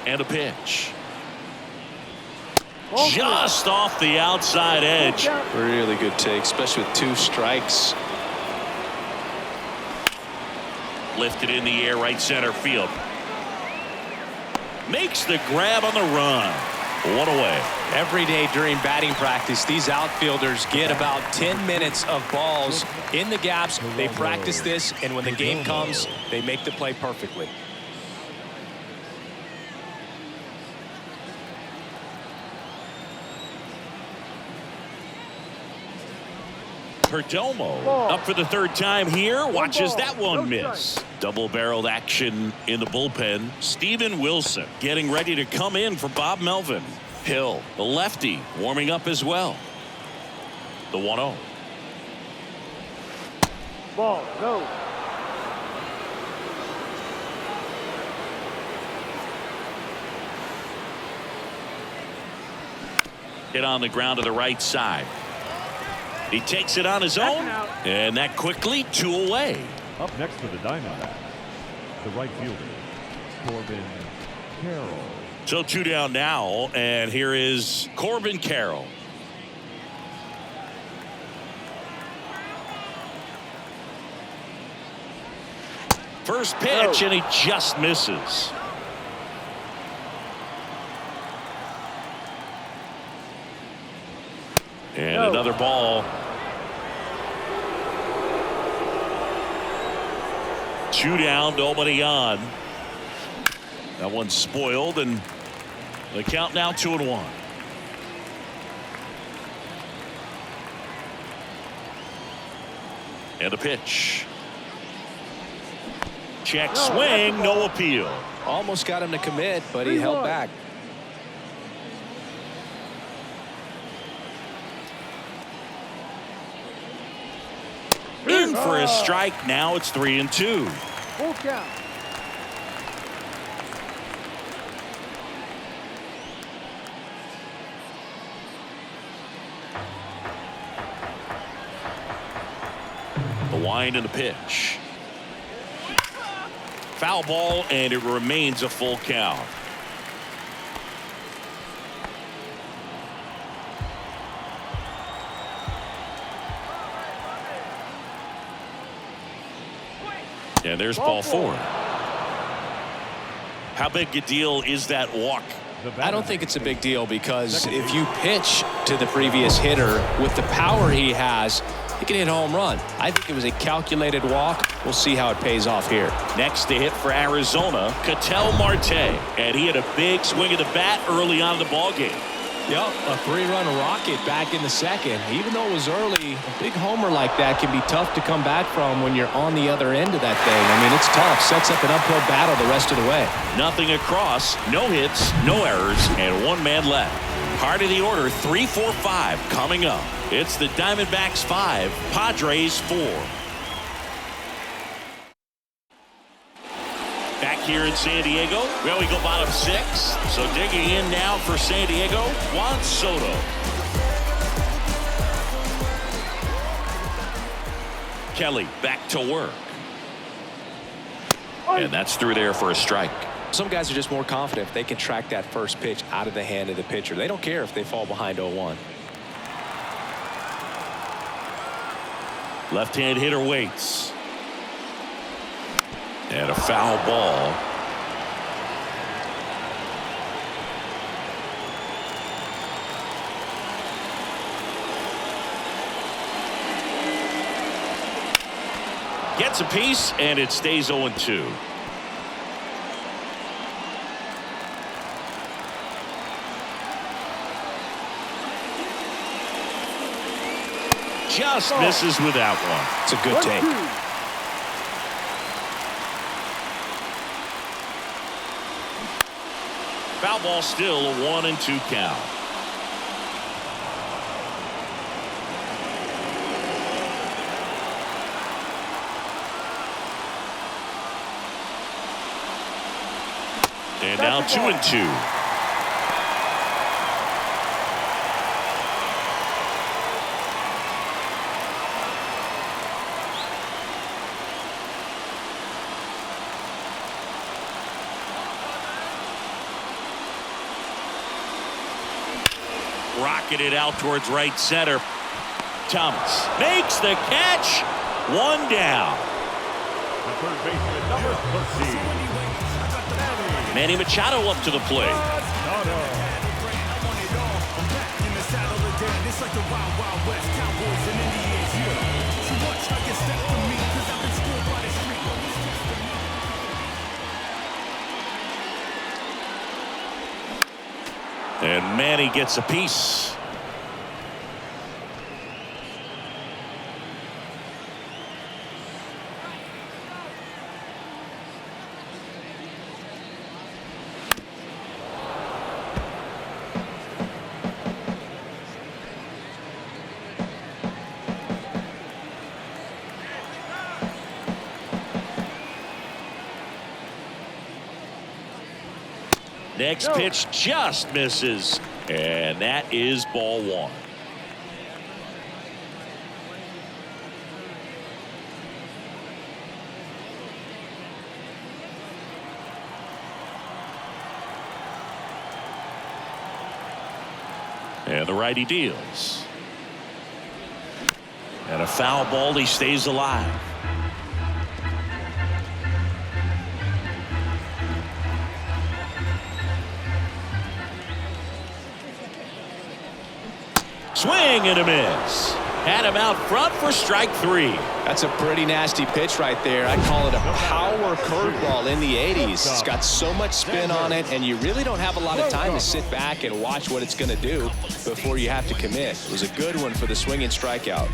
And a pitch. Just off the outside edge. Really good take, especially with 2 strikes. Lifted in the air, right center field. Makes the grab on the run. One away. Every day during batting practice, these outfielders get about 10 minutes of balls in the gaps. They practice this, and when the game comes, they make the play perfectly. Perdomo up for the 3rd time here. Watches that one miss. Double-barreled action in the bullpen. Steven Wilson getting ready to come in for Bob Melvin. Hill, the lefty, warming up as well. The 1-0. Ball, no. Hit on the ground to the right side. He takes it on his own, and that quickly 2 away. Up next for the Diamondbacks, the right fielder, Corbin Carroll. So 2 down now, and here is Corbin Carroll. First pitch, and he just misses. And another ball. 2 down, nobody on. That one's spoiled, and the count now 2-1. And a pitch. Check swing, no appeal. Almost got him to commit, but he held back. In for a strike. Now it's 3-2. Full count. The wind and the pitch. Foul ball, and it remains a full count. And there's ball 4. How big a deal is that walk? I don't think it's a big deal, because if you pitch to the previous hitter with the power he has, he can hit a home run. I think it was a calculated walk. We'll see how it pays off here. Next to hit for Arizona, Ketel Marte. And he had a big swing of the bat early on in the ballgame. Yep, a 3-run rocket back in the 2nd. Even though it was early, a big homer like that can be tough to come back from when you're on the other end of that thing. I mean, it's tough. Sets up an uphill battle the rest of the way. Nothing across, no hits, no errors, and 1 man left. Part of the order, 3-4-5 coming up. It's the Diamondbacks 5, Padres 4. Back here in San Diego, well, we go bottom 6. So digging in now for San Diego, Juan Soto. Kelly back to work. And that's through there for a strike. Some guys are just more confident if they can track that first pitch out of the hand of the pitcher. They don't care if they fall behind 0-1. Left-hand hitter waits. And a foul ball. Gets a piece, and it stays 0-2. just misses with that one. It's a good take. Foul ball, still a 1-2 count. And now 2-2. Rocketed out towards right center. Thomas makes the catch. One down. The third baseman, number 13. Manny Machado up to the plate. And Manny gets a piece. Next pitch just misses, and that is ball one. And the righty deals. And a foul ball, he stays alive. Swing and a miss. Had him out front for strike three. That's a pretty nasty pitch right there. I call it a power curveball in the 80s. It's got so much spin on it, and you really don't have a lot of time to sit back and watch what it's going to do before you have to commit. It was a good one for the swinging strikeout.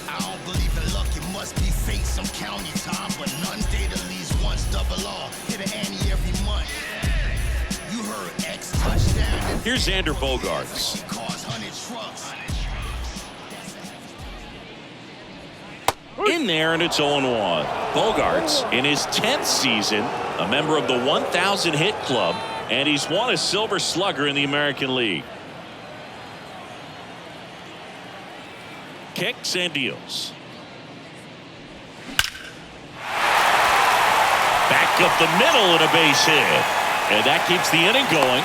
I don't believe in luck. It must be fate. Some county time, but none date at least once. Double R. Hit an Annie every month. You heard X touchdown. Here's Xander Bogaerts. In there, and it's 0-1. Bogaerts, in his 10th season, a member of the 1,000 hit club, and he's won a Silver Slugger in the American League. Kicks and deals. Back up the middle and a base hit. And that keeps the inning going.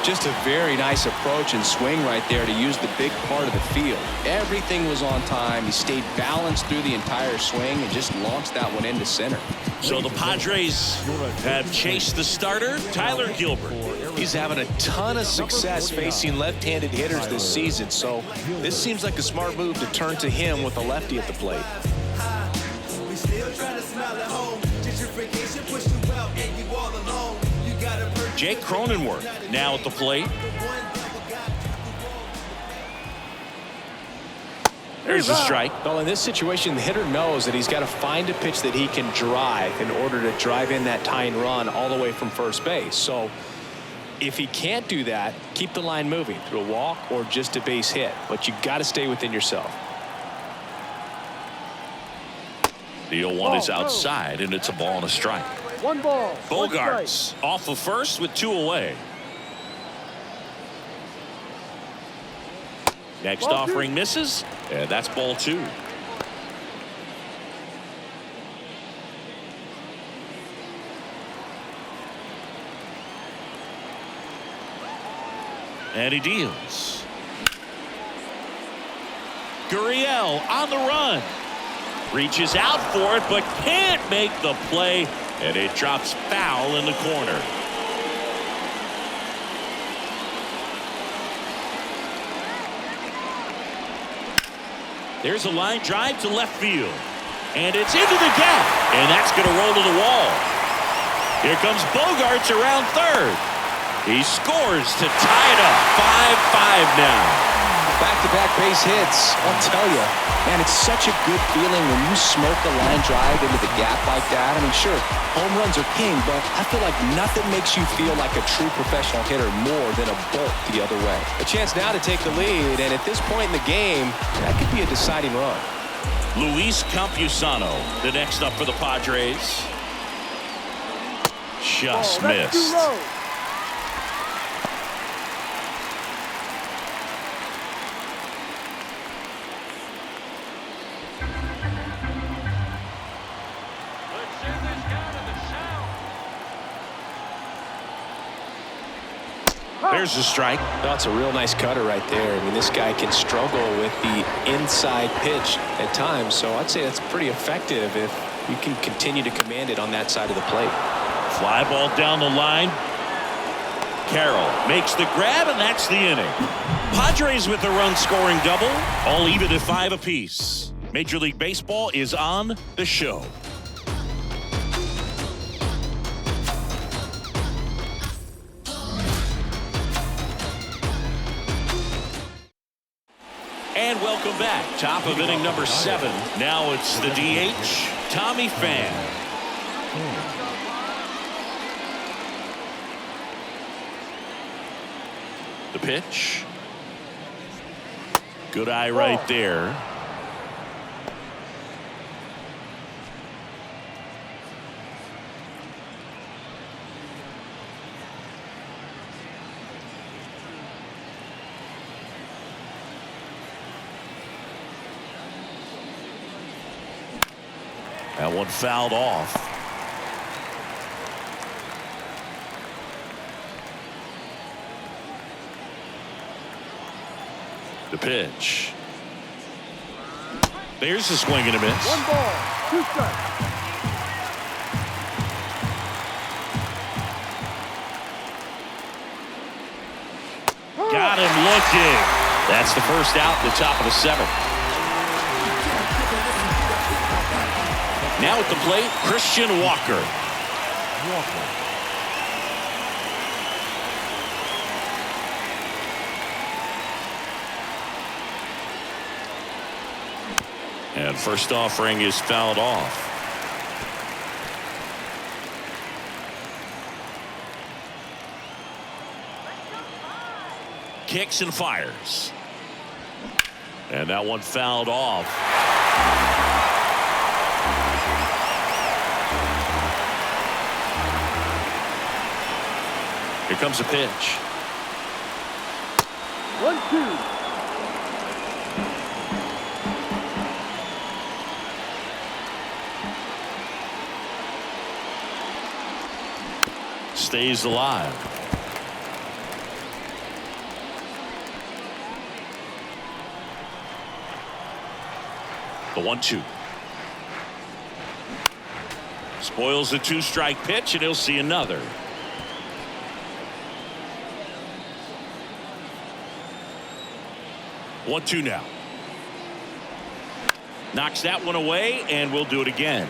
Just a very nice approach and swing right there to use the big part of the field. Everything was on time. He stayed balanced through the entire swing and just launched that one into center. So the Padres have chased the starter, Tyler Gilbert. He's having a ton of success facing left-handed hitters this season, so this seems like a smart move to turn to him with a lefty at the plate. Jake Cronenworth now at the plate. There's a strike. Well, in this situation, the hitter knows that he's got to find a pitch that he can drive in order to drive in that tying run all the way from first base. So if he can't do that, keep the line moving through a walk or just a base hit. But you got to stay within yourself. The 0-1 is outside, and it's a ball and a strike. 1 ball. Bogaerts off of first with 2 away. Next offering misses, and that's ball 2. And he deals. Gurriel on the run. Reaches out for it, but can't make the play. And it drops foul in the corner. There's a line drive to left field. And it's into the gap. And that's going to roll to the wall. Here comes Bogaerts around third. He scores to tie it up. 5-5 now. Back-to-back base hits. I'll tell you, man, it's such a good feeling when you smoke a line drive into the gap like that. I mean, sure, home runs are king, but I feel like nothing makes you feel like a true professional hitter more than a bolt the other way. A chance now to take the lead, and at this point in the game, that could be a deciding run. Luis Campusano, the next up for the Padres. Just missed. There's a strike. That's a real nice cutter right there. I mean, this guy can struggle with the inside pitch at times, so I'd say that's pretty effective if you can continue to command it on that side of the plate. Fly ball down the line. Carroll makes the grab, and that's the inning. Padres with the run-scoring double, all even at 5 apiece. Major League Baseball is on the show. And welcome back. Top of inning number 7. Now it's the DH, Tommy Pham. The pitch. Good eye right there. That one fouled off. The pitch. There's a swing and a miss. 1 ball, 2 strikes. Got him looking. That's the first out in the top of the 7th. Now at the plate, Christian Walker. And first offering is fouled off. Kicks and fires. And that one fouled off. Here comes a pitch. 1-2. Stays alive. The 1-2. Spoils the 2-strike pitch, and he'll see another. One-two now. Knocks that one away, and we'll do it again.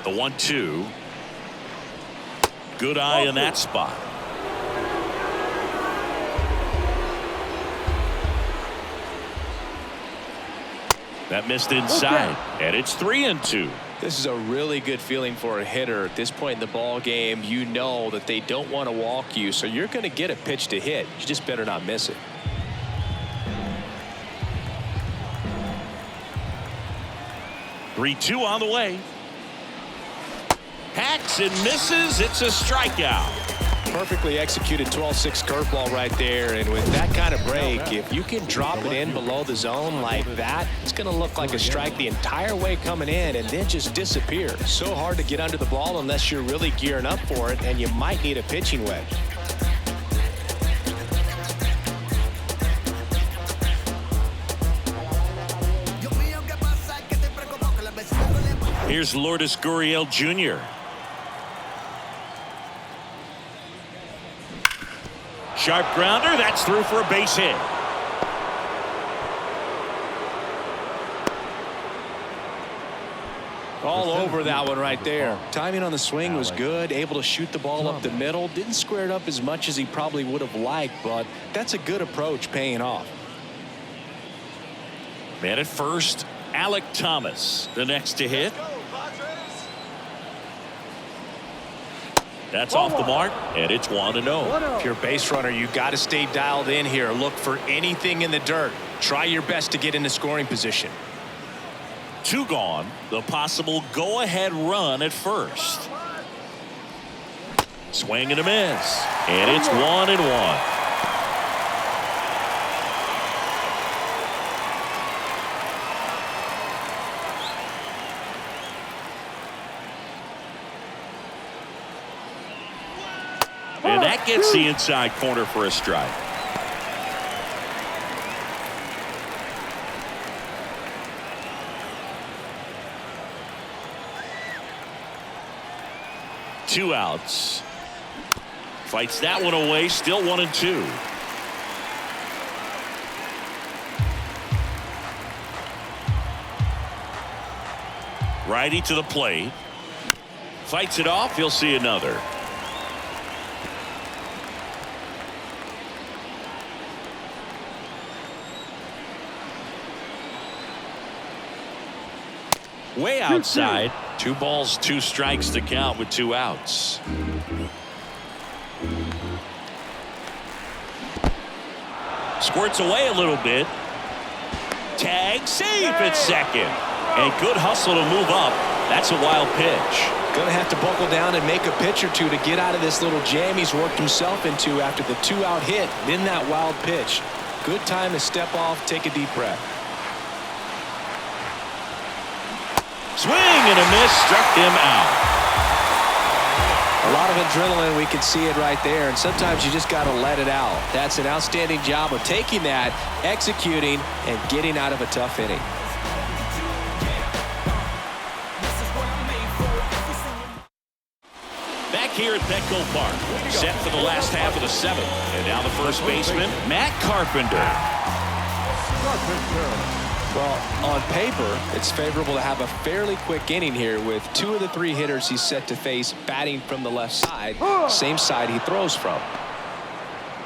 The 1-2. Good eye in that spot. That missed inside, and it's 3-2. This is a really good feeling for a hitter at this point in the ball game. You know that they don't want to walk you, so you're going to get a pitch to hit. You just better not miss it. Three-two on the way. Hacks and misses. It's a strikeout. Perfectly executed 12-6 curveball right there, and with that kind of break, if you can drop it in below the zone like that, it's going to look like a strike the entire way coming in and then just disappear. So hard to get under the ball unless you're really gearing up for it, and you might need a pitching wedge. Here's Lourdes Gurriel Jr. Sharp grounder. That's through for a base hit. All over that one right there. Timing on the swing was good. Able to shoot the ball up the middle. Didn't square it up as much as he probably would have liked, but that's a good approach, paying off. Man at first, Alec Thomas, the next to hit. That's off the mark, and it's 1-0. If you're a base runner, you got to stay dialed in here. Look for anything in the dirt. Try your best to get into scoring position. 2 gone. The possible go-ahead run at first. Swing and a miss, and it's 1-1. And that gets the inside corner for a strike. Two outs. Fights that one away. Still 1-2. Righty to the plate. Fights it off. He'll see another. Way outside. 2 balls, 2 strikes to count with 2 outs. Squirts away a little bit. Tag, safe at second. And good hustle to move up. That's a wild pitch. Gonna have to buckle down and make a pitch or two to get out of this little jam he's worked himself into after the 2-out hit. Then that wild pitch. Good time to step off, take a deep breath. Swing and a miss, struck him out. A lot of adrenaline, we can see it right there, and sometimes you just got to let it out. That's an outstanding job of taking that, executing, and getting out of a tough inning. Back here at Petco Park, set for the last half of the 7th. And now the first baseman, Matt Carpenter. Well, on paper, it's favorable to have a fairly quick inning here with 2 of the 3 hitters he's set to face batting from the left side, same side he throws from.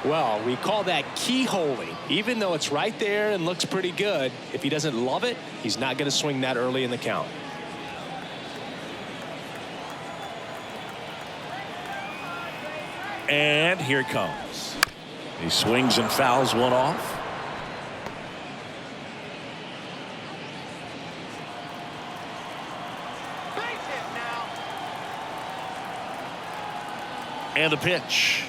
Well, we call that keyholing. Even though it's right there and looks pretty good, if he doesn't love it, he's not going to swing that early in the count. And here it comes. He swings and fouls one off. And the pitch.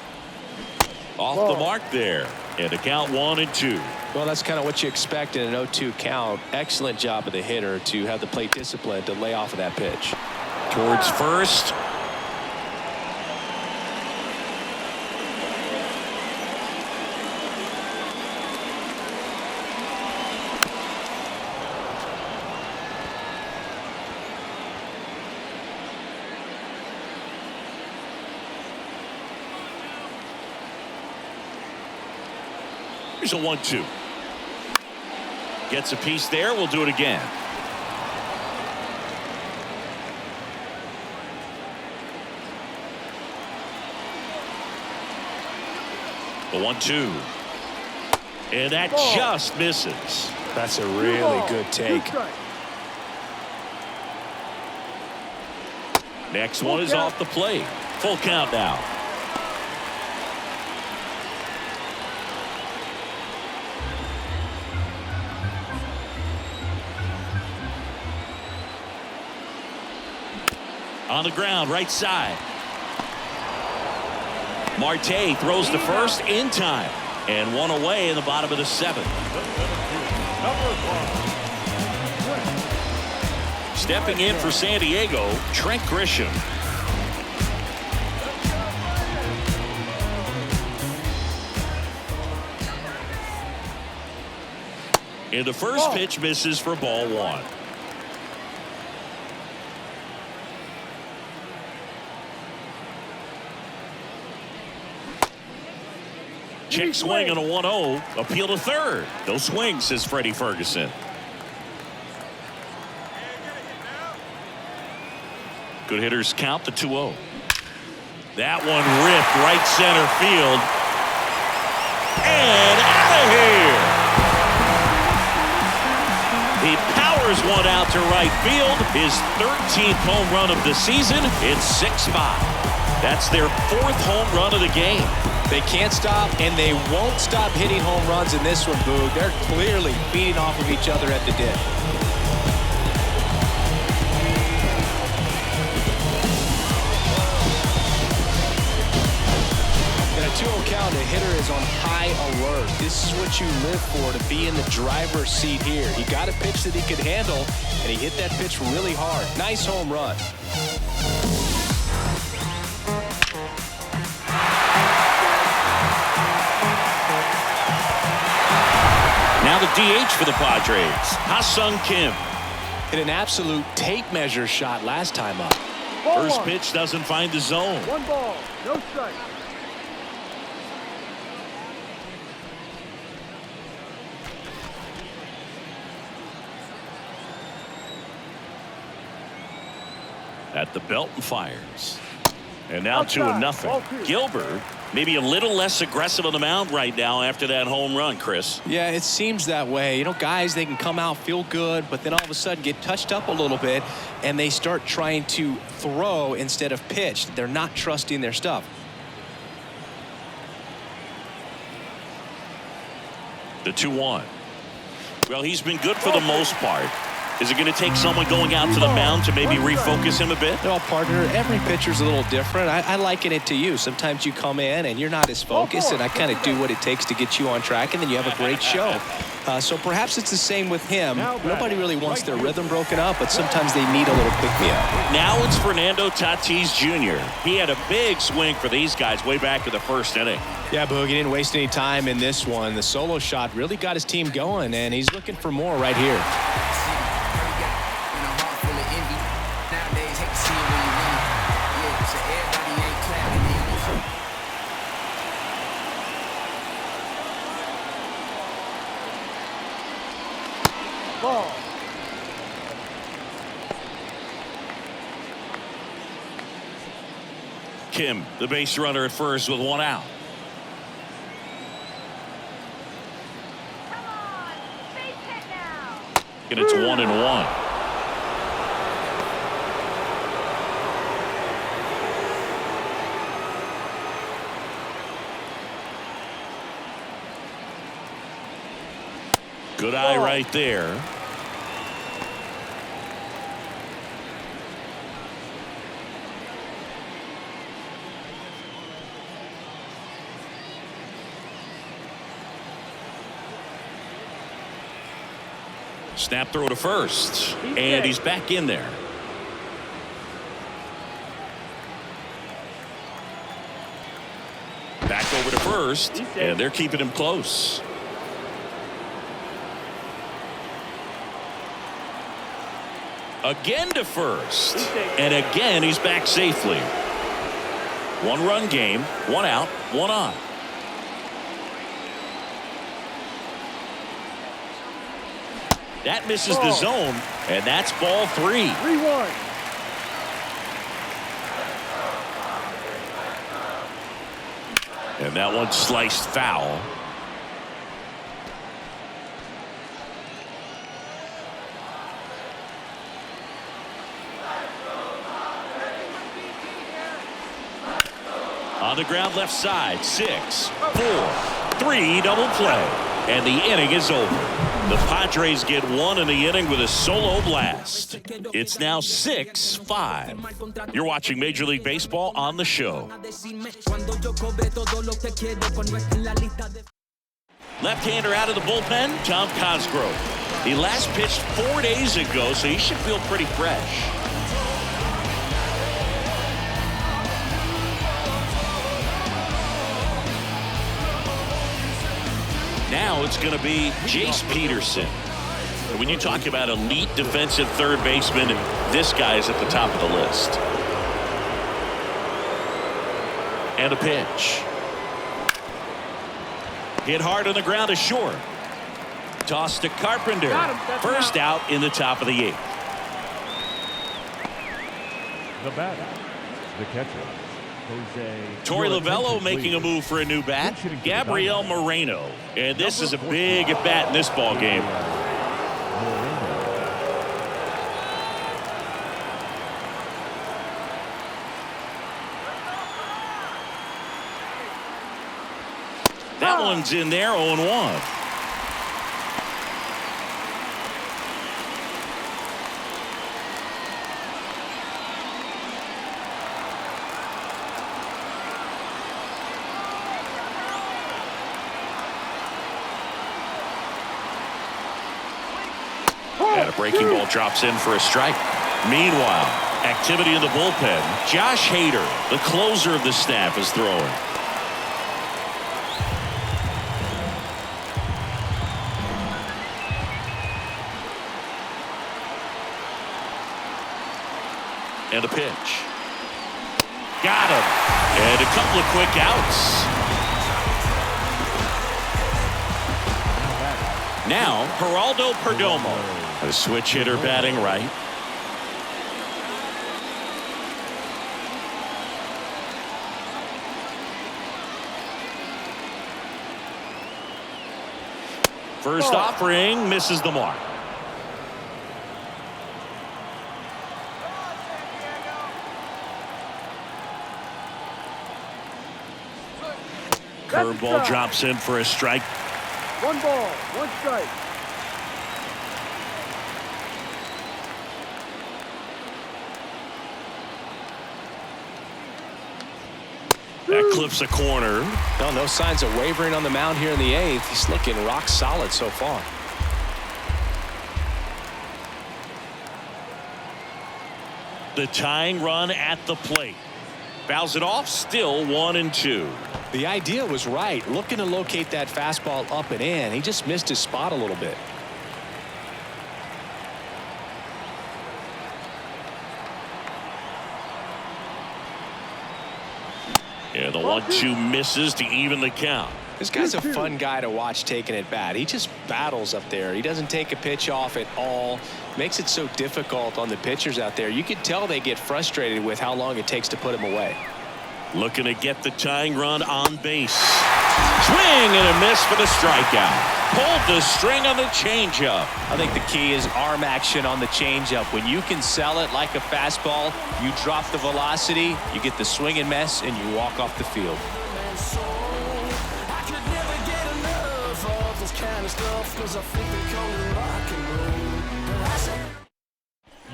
Off the mark there. And the count 1-2. Well, that's kind of what you expect in an 0-2 count. Excellent job of the hitter to have the plate discipline to lay off of that pitch. Towards first. Here's a 1-2. Gets a piece there. We'll do it again. The 1-2. And that just misses. That's a really good take. Next one is off the plate. Full count now. On the ground, right side. Marte throws to first in time. And one away in the bottom of the 7th. Stepping in for San Diego, Trent Grisham. And the first pitch misses for ball 1. Check swing on a 1-0. Appeal to third. No swing, says Freddie Ferguson. Good hitters count the 2-0. That one ripped right center field. And out of here. He powers one out to right field. His 13th home run of the season. It's 6-5. That's their 4th home run of the game. They can't stop, and they won't stop hitting home runs in this one, Boog. They're clearly feeding off of each other at the dip. In a 2-0 count, the hitter is on high alert. This is what you live for, to be in the driver's seat here. He got a pitch that he could handle, and he hit that pitch really hard. Nice home run. Now the DH for the Padres, Ha-Sung Kim. Hit an absolute tape measure shot last time up. First pitch doesn't find the zone. 1 ball, no strike. At the belt and fires. And now Outside, 2-0. Gilbert maybe a little less aggressive on the mound right now after that home run, Chris. Yeah, it seems that way. You know, guys, they can come out, feel good, but then all of a sudden get touched up a little bit, and they start trying to throw instead of pitch. They're not trusting their stuff. The 2-1. Well, he's been good for the most part. Is it going to take someone going out to the mound to maybe refocus him a bit? Well, partner, every pitcher's a little different. I liken it to you. Sometimes you come in and you're not as focused, and I kind of do what it takes to get you on track, and then you have a great show. So perhaps it's the same with him. Nobody really wants their rhythm broken up, but sometimes they need a little pick-me-up. Now it's Fernando Tatis Jr. He had a big swing for these guys way back in the first inning. Yeah, Boog, he didn't waste any time in this one. The solo shot really got his team going, and he's looking for more right here. Ball. Kim, the base runner at first with 1 out. Come on, base hit now. And it's 1-1. Good eye right there. Snap throw to first, and he's back in there. Back over to first, and they're keeping him close. Again to first, and again he's back safely. 1-run game, 1 out, 1 on. That misses the zone, and that's ball 3. 3-1. And that one sliced foul. On the ground left side, 6, 4, 3, double play. And the inning is over. The Padres get 1 in the inning with a solo blast. It's now 6-5. You're watching Major League Baseball on the show. Left-hander out of the bullpen, Tom Cosgrove. He last pitched 4 days ago, so he should feel pretty fresh. Now it's going to be Jace Peterson. And when you talk about elite defensive third baseman, this guy is at the top of the list. And a pitch. Hit hard on the ground is short. Toss to Carpenter. First out in the top of the 8th. The batter, the catcher, Jose. Torey Your Lovello attention, making a please. move for a new bat. Pitching to the Gabriel Diamondbacks. Moreno. And this is a Number big 14. at bat in this ball game. Moreno. That one's in there, 0-1. And a breaking ball drops in for a strike. Meanwhile, activity in the bullpen. Josh Hader, the closer of the staff, is throwing. And a pitch. Got him. And a couple of quick outs. Now, Geraldo Perdomo, a switch hitter batting right. First offering misses the mark. Curveball drops in for a strike. 1 ball, 1 strike. That clips a corner. No, no signs of wavering on the mound here in the 8th. He's looking rock solid so far. The tying run at the plate. Fouls it off, still 1-2. The idea was right, looking to locate that fastball up and in. He just missed his spot a little bit. Yeah, the 1-2 misses to even the count. This guy's a fun guy to watch taking at bat. He just battles up there. He doesn't take a pitch off at all. Makes it so difficult on the pitchers out there. You can tell they get frustrated with how long it takes to put him away. Looking to get the tying run on base. Swing and a miss for the strikeout. Pulled the string on the changeup. I think the key is arm action on the changeup. When you can sell it like a fastball, you drop the velocity, you get the swing and miss, and you walk off the field.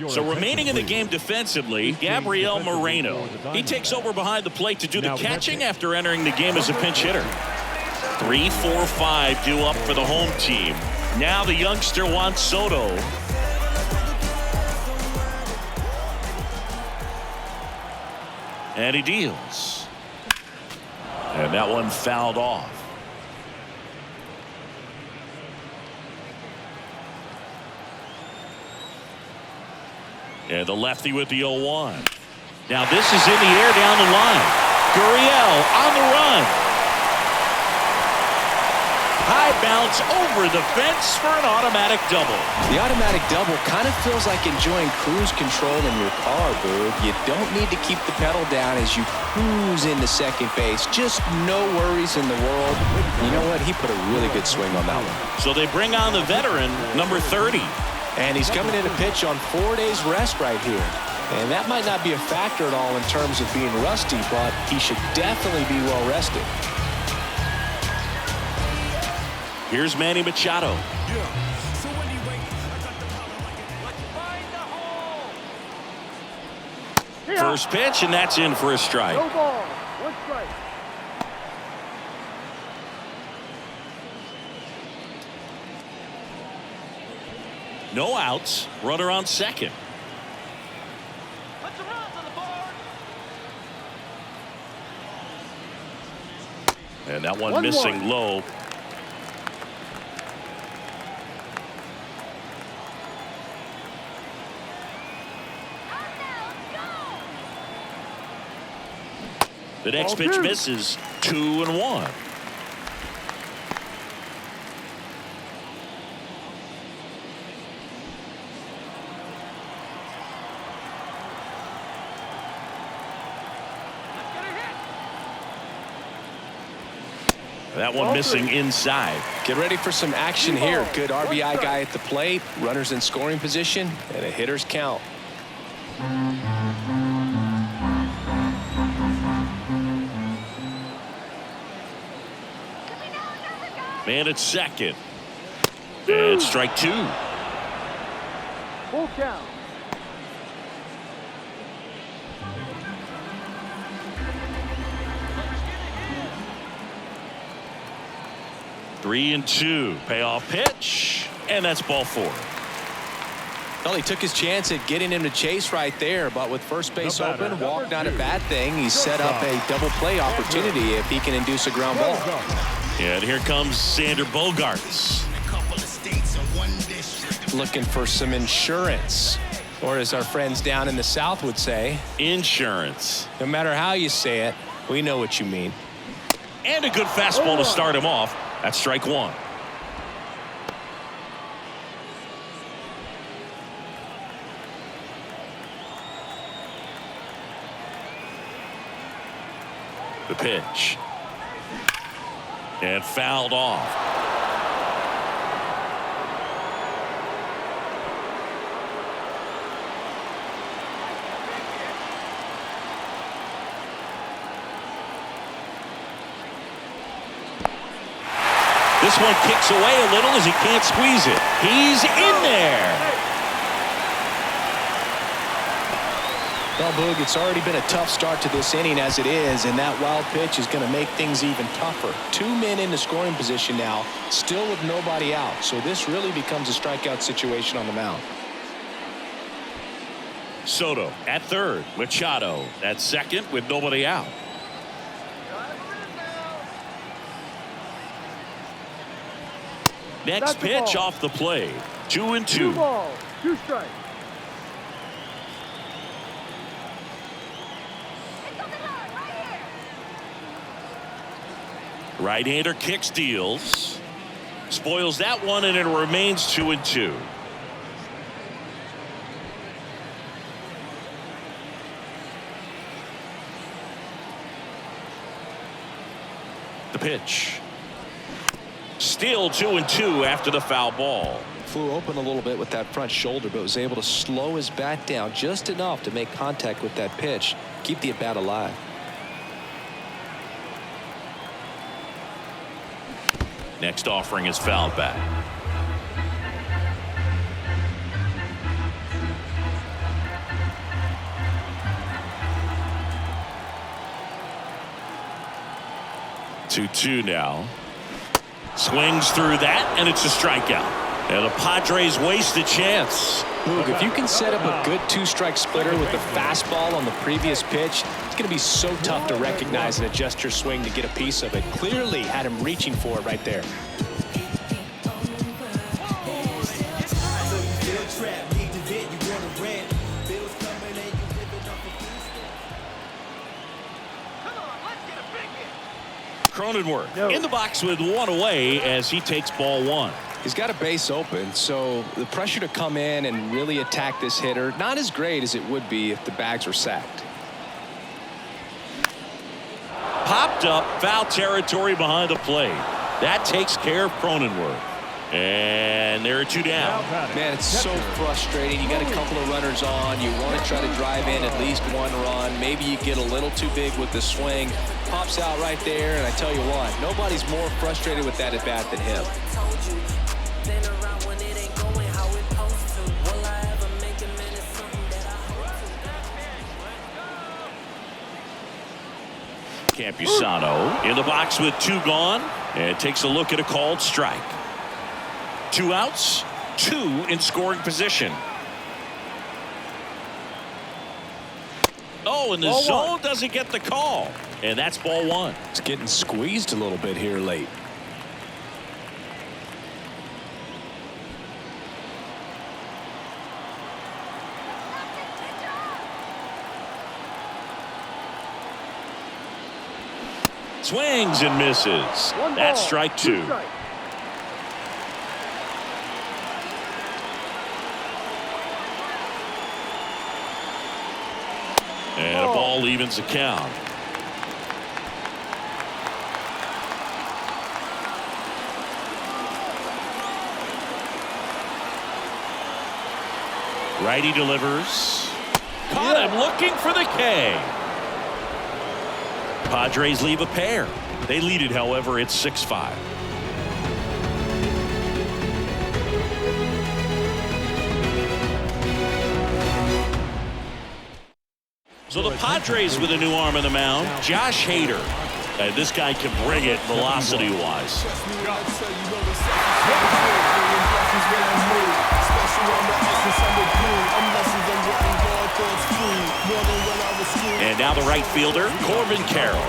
So remaining in the game defensively, Gabriel Moreno. He takes over behind the plate to do the catching after entering the game as a pinch hitter. 3, 4, 5 due up for the home team. Now the youngster Juan Soto. And he deals. And that one fouled off. And the lefty with the 0-1. Now this is in the air down the line. Gurriel on the run. High bounce over the fence for an automatic double. The automatic double kind of feels like enjoying cruise control in your car, Boog. You don't need to keep the pedal down as you cruise into second base. Just no worries in the world. You know what? He put a really good swing on that one. So they bring on the veteran, number 30. And he's coming in to pitch on 4 days rest right here. And that might not be a factor at all in terms of being rusty, but he should definitely be well rested. Here's Manny Machado. First pitch, and that's in for a strike. No ball, 1 strike. No outs. Runner on second. Put some runs on the board. And that one 1-1. missing low. The next pitch misses. 2-1. That one missing inside. Get ready for some action here. Good RBI guy at the plate. Runners in scoring position. And a hitter's count. Man at second. And strike two. Full count. Three and two. Payoff pitch. And that's ball four. Well, he took his chance at getting him to chase right there, but with first base open, walk not a bad thing. He set up a double play opportunity if he can induce a ground ball. And here comes Sander Bogarts. Looking for some insurance, or as our friends down in the South would say, insurance. No matter how you say it, we know what you mean. And a good fastball to start him off. That's strike one. The pitch. And fouled off. This one kicks away a little as he can't squeeze it. He's in there. Well, Boog, it's already been a tough start to this inning as it is, and that wild pitch is going to make things even tougher. Two men in the scoring position now, still with nobody out, so this really becomes a strikeout situation on the mound. Soto at third. Machado at second with nobody out. Next pitch off the plate. 2-2. 2 balls, 2 strikes. Right-hander kicks, deals. Spoils that one, and it remains 2-2. The pitch. Still 2-2 after the foul ball. Flew open a little bit with that front shoulder, but was able to slow his bat down just enough to make contact with that pitch. Keep the at-bat alive. Next offering is fouled back. Two now. Swings through that, and it's a strikeout. And the Padres waste a chance. Look, if you can set up a good two-strike splitter with the fastball on the previous pitch, it's going to be so tough to recognize and adjust your swing to get a piece of it. Clearly had him reaching for it right there. Cronenworth in the box with one away as he takes ball one. He's got a base open, so the pressure to come in and really attack this hitter, not as great as it would be if the bags were sacked. Popped up, foul territory behind the plate. That takes care of Cronenworth. And there are two down. Man, it's so frustrating. You got a couple of runners on. You want to try to drive in at least one run. Maybe you get a little too big with the swing. Pops out right there, and I tell you what, nobody's more frustrated with that at bat than him. Campusano in the box with two gone, and takes a look at a called strike. 2 outs, 2 in scoring position. Oh, and the zone doesn't get the call, and that's ball one. It's getting squeezed a little bit here late. Swings and misses. That's strike 2. And a ball evens the count. Righty delivers. Caught him looking for the K. Padres leave a pair. They lead it, however, it's 6-5. So the Padres with a new arm in the mound, Josh Hader. This guy can bring it velocity-wise. And now the right fielder, Corbin Carroll.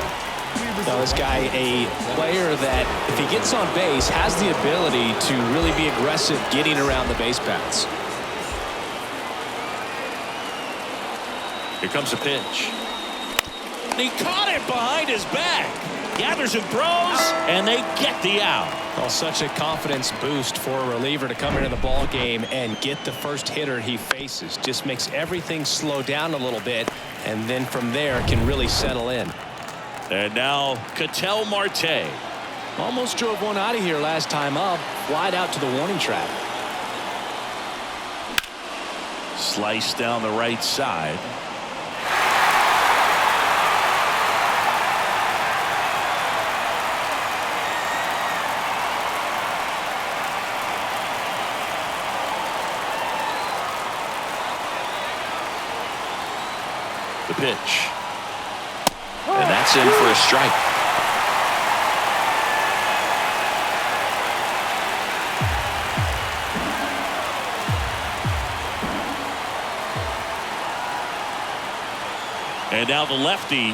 Now this guy, a player that, if he gets on base, has the ability to really be aggressive getting around the base paths. Here comes a pitch. He caught it behind his back. Gathers and throws, and they get the out. Well, such a confidence boost for a reliever to come into the ball game and get the first hitter he faces. Just makes everything slow down a little bit, and then from there can really settle in. And now Ketel Marte. Almost drove one out of here last time up. Flied out to the warning track. Slice down the right side. The pitch. And that's in for a strike. And now the lefty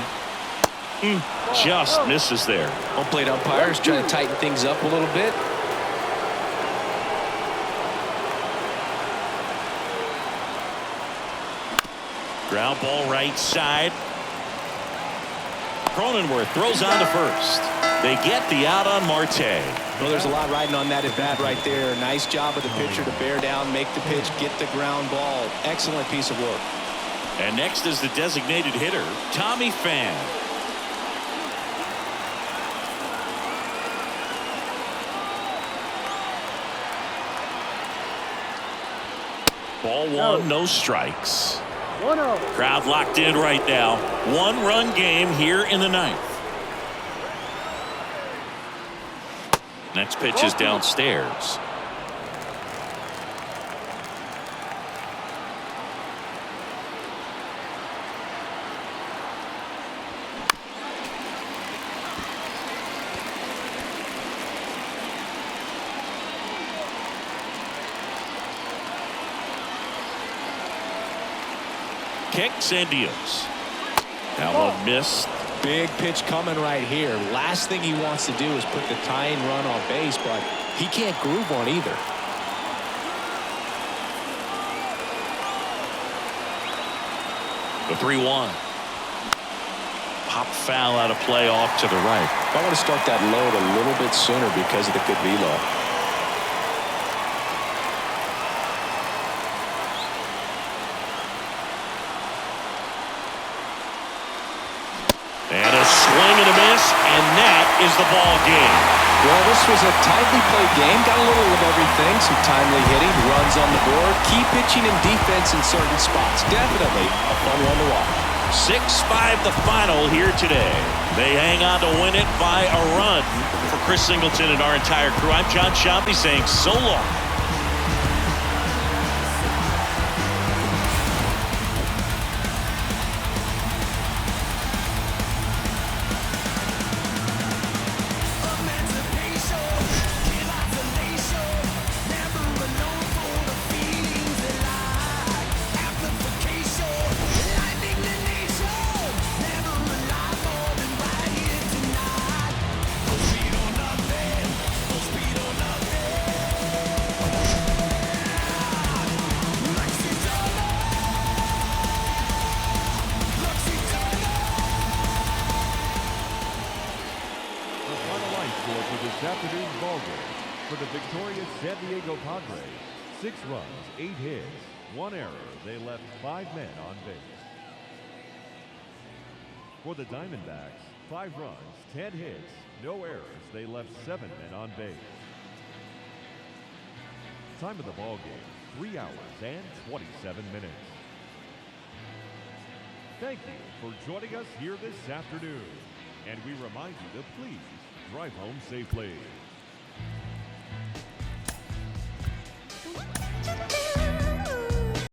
just misses there. Home plate umpires trying to tighten things up a little bit. Ground ball right side. Cronenworth throws on to first. They get the out on Marte. Well, there's a lot riding on that at bat right there. Nice job of the pitcher to bear down, make the pitch, get the ground ball. Excellent piece of work. And next is the designated hitter, Tommy Pham. Ball one, no strikes. 1-0. Crowd locked in right now. One-run game here in the ninth. Next pitch is downstairs. Kicks and deals. That one missed. Big pitch coming right here. Last thing he wants to do is put the tying run on base, but he can't groove one either. The 3-1. Pop foul out of play off to the right. I want to start that load a little bit sooner because of the good velo. And a swing and a miss, and that is the ball game. Well, this was a tightly played game. Got a little of everything. Some timely hitting, runs on the board, key pitching and defense in certain spots. Definitely a fun one to watch. 6-5 the final here today. They hang on to win it by a run. For Chris Singleton and our entire crew, I'm John Shampi saying so long. This afternoon's ball game for the victorious San Diego Padres. 6 runs, 8 hits, 1 error. They left 5 men on base. For the Diamondbacks, 5 runs, 10 hits, no errors. They left 7 men on base. Time of the ball game, 3 hours and 27 minutes. Thank you for joining us here this afternoon, and we remind you to please drive home safely.